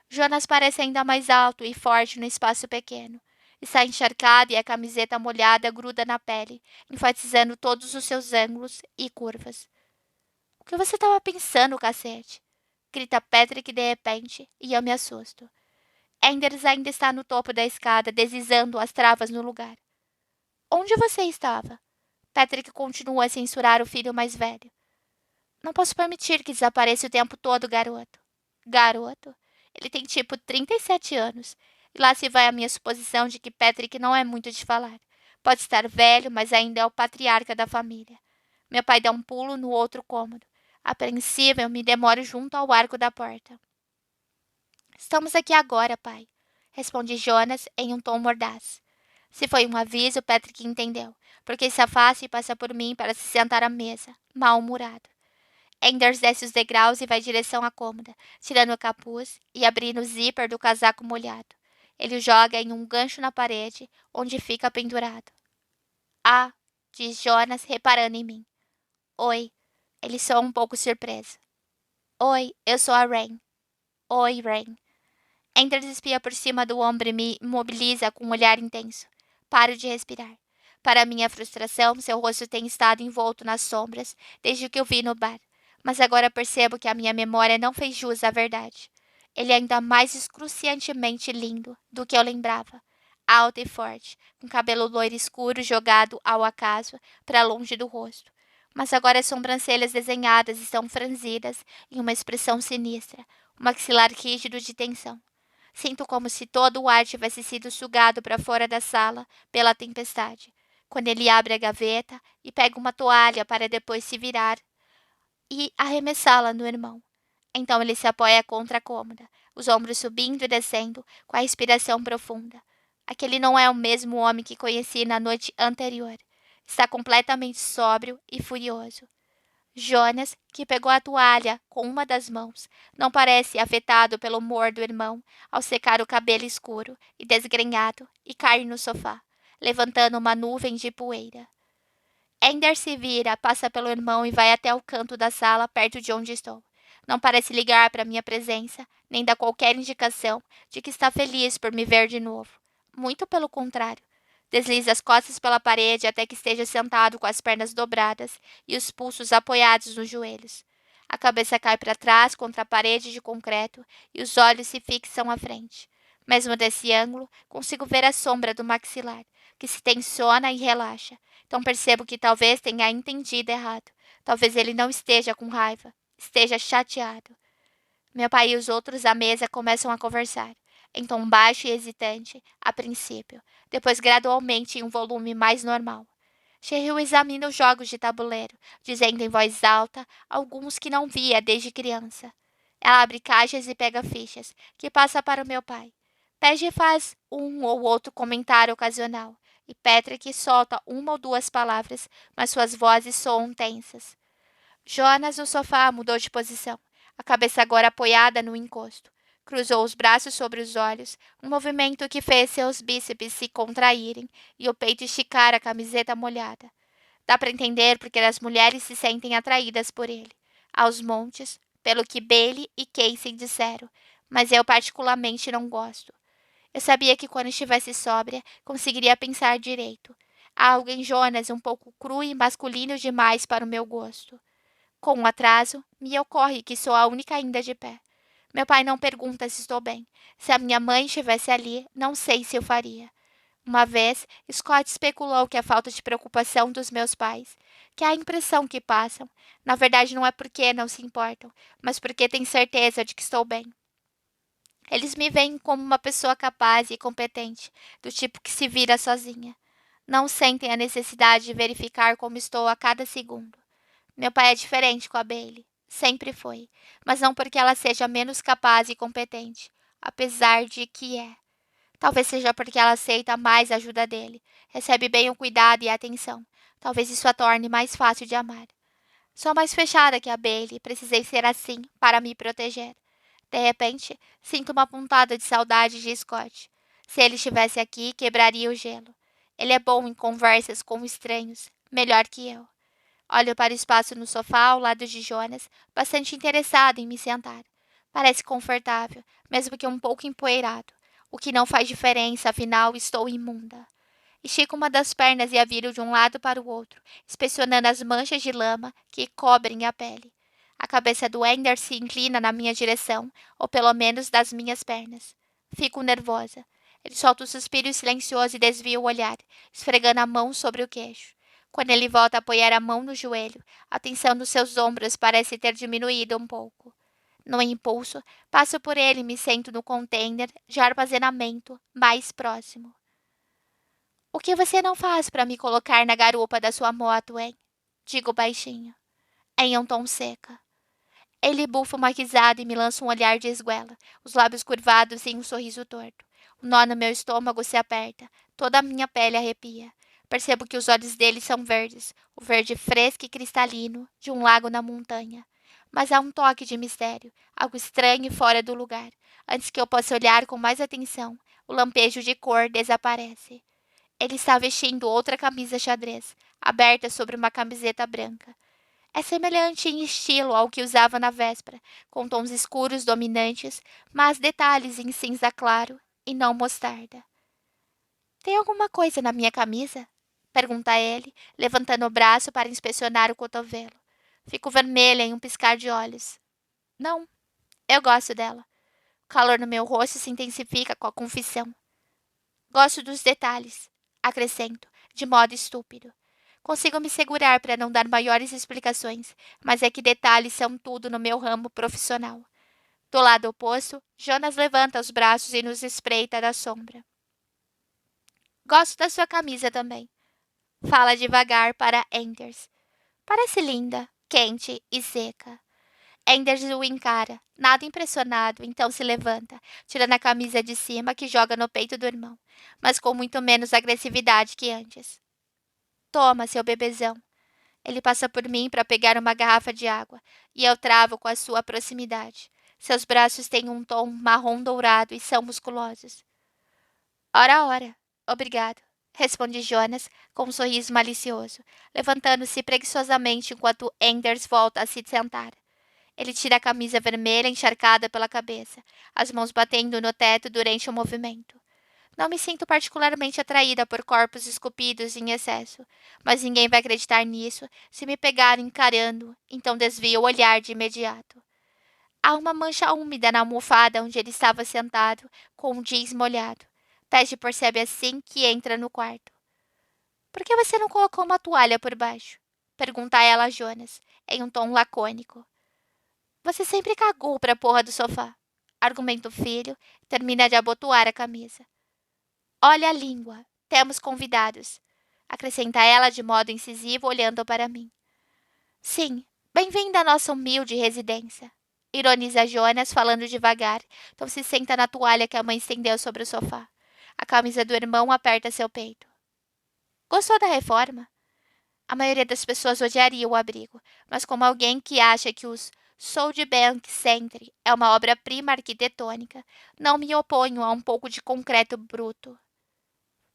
Jonas parece ainda mais alto e forte no espaço pequeno. Está encharcado e a camiseta molhada gruda na pele, enfatizando todos os seus ângulos e curvas. O que você estava pensando, cacete? Grita Patrick de repente, e eu me assusto. Enders ainda está no topo da escada, deslizando as travas no lugar. Onde você estava? Patrick continua a censurar o filho mais velho. Não posso permitir que desapareça o tempo todo, garoto. Garoto? Ele tem tipo 37 anos. E lá se vai a minha suposição de que Patrick não é muito de falar. Pode estar velho, mas ainda é o patriarca da família. Meu pai dá um pulo no outro cômodo. Apreensível, me demoro junto ao arco da porta. Estamos aqui agora, pai, responde Jonas em um tom mordaz. Se foi um aviso, Patrick entendeu, porque se afasta e passa por mim para se sentar à mesa, mal-humorado. Enders desce os degraus e vai em direção à cômoda, tirando o capuz e abrindo o zíper do casaco molhado. Ele o joga em um gancho na parede, onde fica pendurado. Ah, diz Jonas, reparando em mim. Oi. Ele soa um pouco surpreso. Oi, eu sou a Rain. Oi, Rain. Enders espia por cima do ombro e me imobiliza com um olhar intenso. Paro de respirar. Para minha frustração, seu rosto tem estado envolto nas sombras desde que o vi no bar. Mas agora percebo que a minha memória não fez jus à verdade. Ele é ainda mais excruciantemente lindo do que eu lembrava. Alto e forte, com cabelo loiro escuro jogado ao acaso para longe do rosto. Mas agora as sobrancelhas desenhadas estão franzidas em uma expressão sinistra, um maxilar rígido de tensão. Sinto como se todo o ar tivesse sido sugado para fora da sala pela tempestade. Quando ele abre a gaveta e pega uma toalha para depois se virar e arremessá-la no irmão. Então ele se apoia contra a cômoda, os ombros subindo e descendo, com a respiração profunda. Aquele não é o mesmo homem que conheci na noite anterior. Está completamente sóbrio e furioso. Jonas, que pegou a toalha com uma das mãos, não parece afetado pelo humor do irmão ao secar o cabelo escuro e desgrenhado e cair no sofá, levantando uma nuvem de poeira. Ender se vira, passa pelo irmão e vai até o canto da sala perto de onde estou. Não parece ligar para minha presença, nem dá qualquer indicação de que está feliz por me ver de novo. Muito pelo contrário. Desliza as costas pela parede até que esteja sentado com as pernas dobradas e os pulsos apoiados nos joelhos. A cabeça cai para trás contra a parede de concreto e os olhos se fixam à frente. Mesmo desse ângulo, consigo ver a sombra do maxilar, que se tensiona e relaxa. Então percebo que talvez tenha entendido errado. Talvez ele não esteja com raiva, esteja chateado. Meu pai e os outros à mesa começam a conversar, em tom baixo e hesitante, a princípio, depois gradualmente em um volume mais normal. Cheryl examina os jogos de tabuleiro, dizendo em voz alta alguns que não via desde criança. Ela abre caixas e pega fichas, que passa para o meu pai. Pege faz um ou outro comentário ocasional, e Patrick solta uma ou duas palavras, mas suas vozes soam tensas. Jonas no sofá mudou de posição, a cabeça agora apoiada no encosto. Cruzou os braços sobre os olhos, um movimento que fez seus bíceps se contraírem e o peito esticar a camiseta molhada. Dá para entender porque as mulheres se sentem atraídas por ele, aos montes, pelo que Bailey e Casey disseram, mas eu particularmente não gosto. Eu sabia que quando estivesse sóbria, conseguiria pensar direito. Há algo em Jonas um pouco cru e masculino demais para o meu gosto. Com um atraso, me ocorre que sou a única ainda de pé. Meu pai não pergunta se estou bem. Se a minha mãe estivesse ali, não sei se eu faria. Uma vez, Scott especulou que a falta de preocupação dos meus pais, que a impressão que passam, na verdade não é porque não se importam, mas porque têm certeza de que estou bem. Eles me veem como uma pessoa capaz e competente, do tipo que se vira sozinha. Não sentem a necessidade de verificar como estou a cada segundo. Meu pai é diferente com a Bailey. Sempre foi. Mas não porque ela seja menos capaz e competente. Apesar de que é. Talvez seja porque ela aceita mais a ajuda dele. Recebe bem o cuidado e a atenção. Talvez isso a torne mais fácil de amar. Sou mais fechada que a Bailey. Precisei ser assim para me proteger. De repente, sinto uma pontada de saudade de Scott. Se ele estivesse aqui, quebraria o gelo. Ele é bom em conversas com estranhos. Melhor que eu. Olho para o espaço no sofá ao lado de Jonas, bastante interessado em me sentar. Parece confortável, mesmo que um pouco empoeirado, o que não faz diferença, afinal estou imunda. Estico uma das pernas e a viro de um lado para o outro, inspecionando as manchas de lama que cobrem a pele. A cabeça do Ender se inclina na minha direção, ou pelo menos das minhas pernas. Fico nervosa. Ele solta um suspiro silencioso e desvia o olhar, esfregando a mão sobre o queixo. Quando ele volta a apoiar a mão no joelho, a tensão dos seus ombros parece ter diminuído um pouco. No impulso, passo por ele e me sento no container de armazenamento mais próximo. O que você não faz para me colocar na garupa da sua moto, hein? Digo baixinho, em um tom seca. Ele bufa uma risada e me lança um olhar de esguela, os lábios curvados em um sorriso torto. O nó no meu estômago se aperta, toda a minha pele arrepia. Percebo que os olhos dele são verdes, o verde fresco e cristalino de um lago na montanha. Mas há um toque de mistério, algo estranho e fora do lugar. Antes que eu possa olhar com mais atenção, o lampejo de cor desaparece. Ele está vestindo outra camisa xadrez, aberta sobre uma camiseta branca. É semelhante em estilo ao que usava na véspera, com tons escuros dominantes, mas detalhes em cinza claro e não mostarda. Tem alguma coisa na minha camisa? Pergunta ele, levantando o braço para inspecionar o cotovelo. Fico vermelha em um piscar de olhos. Não, eu gosto dela. O calor no meu rosto se intensifica com a confissão. Gosto dos detalhes, acrescento, de modo estúpido. Consigo me segurar para não dar maiores explicações, mas é que detalhes são tudo no meu ramo profissional. Do lado oposto, Jonas levanta os braços e nos espreita da sombra. Gosto da sua camisa também. Fala devagar para Anders. Parece linda, quente e seca. Anders o encara, nada impressionado, então se levanta, tirando a camisa de cima que joga no peito do irmão, mas com muito menos agressividade que antes. Toma, seu bebezão. Ele passa por mim para pegar uma garrafa de água, e eu travo com a sua proximidade. Seus braços têm um tom marrom dourado e são musculosos. Ora, ora. Obrigado, responde Jonas com um sorriso malicioso, levantando-se preguiçosamente enquanto Anders volta a se sentar. Ele tira a camisa vermelha encharcada pela cabeça, as mãos batendo no teto durante o movimento. Não me sinto particularmente atraída por corpos esculpidos em excesso, mas ninguém vai acreditar nisso se me pegar encarando, então desvio o olhar de imediato. Há uma mancha úmida na almofada onde ele estava sentado, com um jeans molhado. Ted percebe assim que entra no quarto. Por que você não colocou uma toalha por baixo? Pergunta ela a Jonas, em um tom lacônico. Você sempre cagou pra porra do sofá. Argumenta o filho, termina de abotoar a camisa. Olha a língua. Temos convidados. Acrescenta ela de modo incisivo, olhando para mim. Sim, bem-vinda à nossa humilde residência. Ironiza Jonas, falando devagar, então se senta na toalha que a mãe estendeu sobre o sofá. A camisa do irmão aperta seu peito. Gostou da reforma? A maioria das pessoas odiaria o abrigo, mas como alguém que acha que os South Bank Centre é uma obra-prima arquitetônica, não me oponho a um pouco de concreto bruto.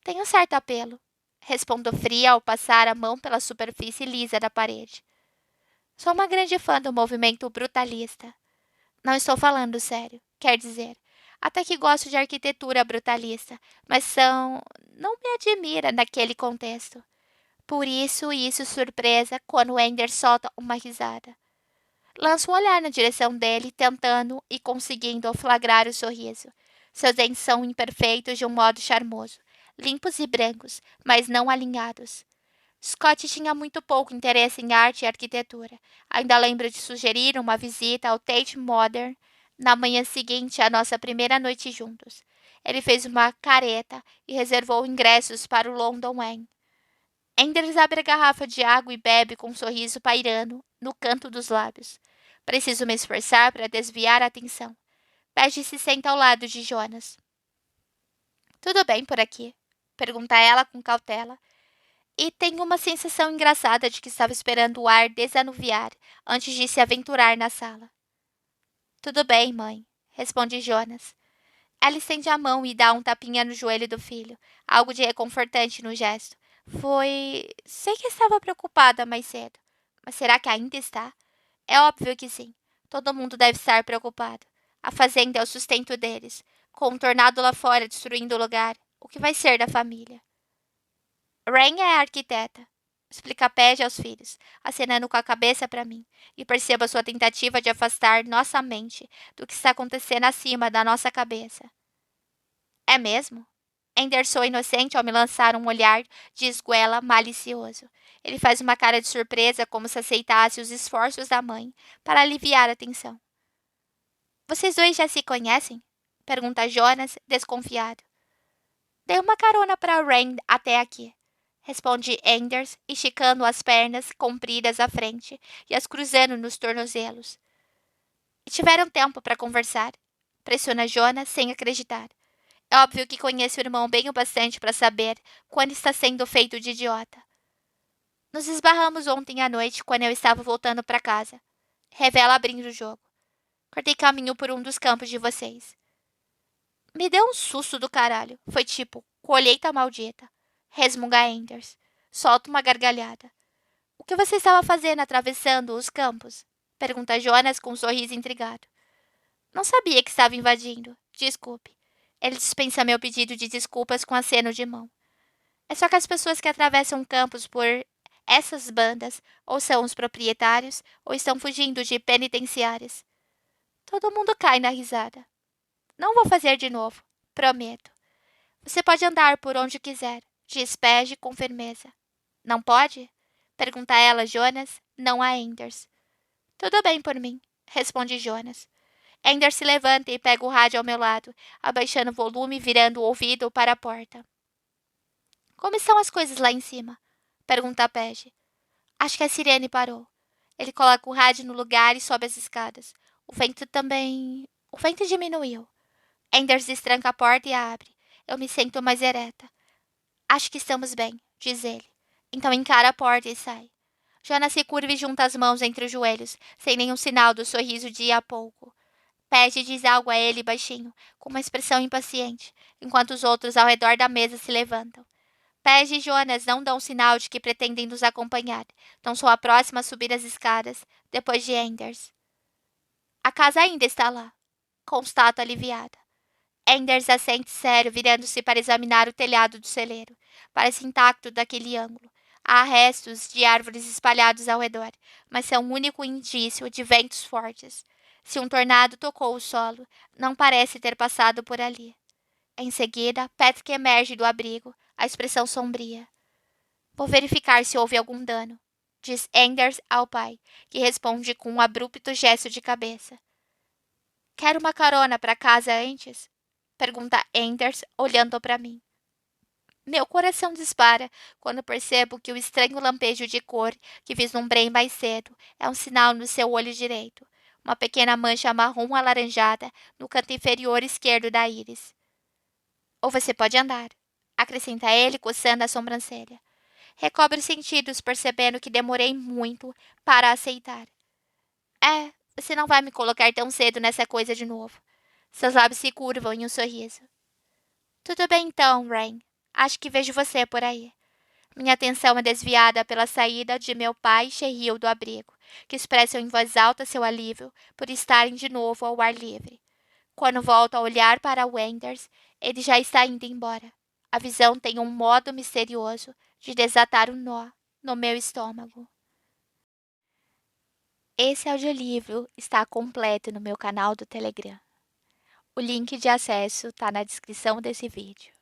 Tem um certo apelo. Respondo fria ao passar a mão pela superfície lisa da parede. Sou uma grande fã do movimento brutalista. Não estou falando sério, quer dizer. Até que gosto de arquitetura brutalista, mas não me admira naquele contexto. Por isso surpresa quando Ender solta uma risada. Lanço um olhar na direção dele, tentando e conseguindo flagrar o sorriso. Seus dentes são imperfeitos de um modo charmoso, limpos e brancos, mas não alinhados. Scott tinha muito pouco interesse em arte e arquitetura. Ainda lembro de sugerir uma visita ao Tate Modern na manhã seguinte à nossa primeira noite juntos. Ele fez uma careta e reservou ingressos para o London Wen. Enders abre a garrafa de água e bebe com um sorriso pairando no canto dos lábios. Preciso me esforçar para desviar a atenção. Peggy se senta ao lado de Jonas. Tudo bem por aqui? Pergunta ela com cautela. E tenho uma sensação engraçada de que estava esperando o ar desanuviar antes de se aventurar na sala. Tudo bem, mãe, responde Jonas. Ela estende a mão e dá um tapinha no joelho do filho, algo de reconfortante no gesto. Sei que estava preocupada mais cedo, mas será que ainda está? É óbvio que sim. Todo mundo deve estar preocupado. A fazenda é o sustento deles. Com um tornado lá fora destruindo o lugar, o que vai ser da família? Rain é a arquiteta, explica Paige aos filhos, acenando com a cabeça para mim, e percebo a sua tentativa de afastar nossa mente do que está acontecendo acima da nossa cabeça. É mesmo? Ender soa inocente ao me lançar um olhar de esguela malicioso. Ele faz uma cara de surpresa, como se aceitasse os esforços da mãe para aliviar a tensão. Vocês dois já se conhecem? Pergunta Jonas, desconfiado. Dei uma carona para Rain até aqui, responde Anders, esticando as pernas compridas à frente e as cruzando nos tornozelos. E tiveram tempo para conversar, pressiona Jonas sem acreditar. É óbvio que conheço o irmão bem o bastante para saber quando está sendo feito de idiota. Nos esbarramos ontem à noite quando eu estava voltando para casa. Revela abrindo o jogo. Cortei caminho por um dos campos de vocês. Me deu um susto do caralho. Foi tipo, colheita maldita. Resmunga Enders. Solta uma gargalhada. O que você estava fazendo atravessando os campos? Pergunta Jonas com um sorriso intrigado. Não sabia que estava invadindo. Desculpe. Ele dispensa meu pedido de desculpas com aceno de mão. É só que as pessoas que atravessam campos por essas bandas ou são os proprietários ou estão fugindo de penitenciárias. Todo mundo cai na risada. Não vou fazer de novo, prometo. Você pode andar por onde quiser, diz Paige com firmeza. Não pode? Pergunta ela a Jonas, não a Enders. Tudo bem por mim, responde Jonas. Ender se levanta e pega o rádio ao meu lado, abaixando o volume e virando o ouvido para a porta. Como estão as coisas lá em cima? Pergunta a Paige. Acho que a sirene parou. Ele coloca o rádio no lugar e sobe as escadas. O vento diminuiu. Anders destranca a porta e a abre. Eu me sinto mais ereta. Acho que estamos bem, diz ele. Então encara a porta e sai. Jonas se curva e junta as mãos entre os joelhos, sem nenhum sinal do sorriso de há pouco. Paige diz algo a ele baixinho, com uma expressão impaciente, enquanto os outros ao redor da mesa se levantam. Paige e Jonas não dão sinal de que pretendem nos acompanhar. Não sou a próxima a subir as escadas, depois de Enders. A casa ainda está lá. Constato aliviada. Enders assente sério, virando-se para examinar o telhado do celeiro. Parece intacto daquele ângulo. Há restos de árvores espalhados ao redor, mas são um único indício de ventos fortes. Se um tornado tocou o solo, não parece ter passado por ali. Em seguida, Patrick emerge do abrigo, a expressão sombria. Vou verificar se houve algum dano, diz Enders ao pai, que responde com um abrupto gesto de cabeça. Quer uma carona para casa antes? Pergunta Enders, olhando para mim. Meu coração dispara quando percebo que o estranho lampejo de cor que vislumbrei mais cedo é um sinal no seu olho direito, uma pequena mancha marrom alaranjada no canto inferior esquerdo da íris. Ou você pode andar, acrescenta ele, coçando a sobrancelha. Recobre os sentidos, percebendo que demorei muito para aceitar. Você não vai me colocar tão cedo nessa coisa de novo. Seus lábios se curvam em um sorriso. Tudo bem então, Rain. Acho que vejo você por aí. Minha atenção é desviada pela saída de meu pai e Cheryl do abrigo, que expressam em voz alta seu alívio por estarem de novo ao ar livre. Quando volto a olhar para Wenders, ele já está indo embora. A visão tem um modo misterioso de desatar um nó no meu estômago. Esse audiolivro está completo no meu canal do Telegram. O link de acesso está na descrição desse vídeo.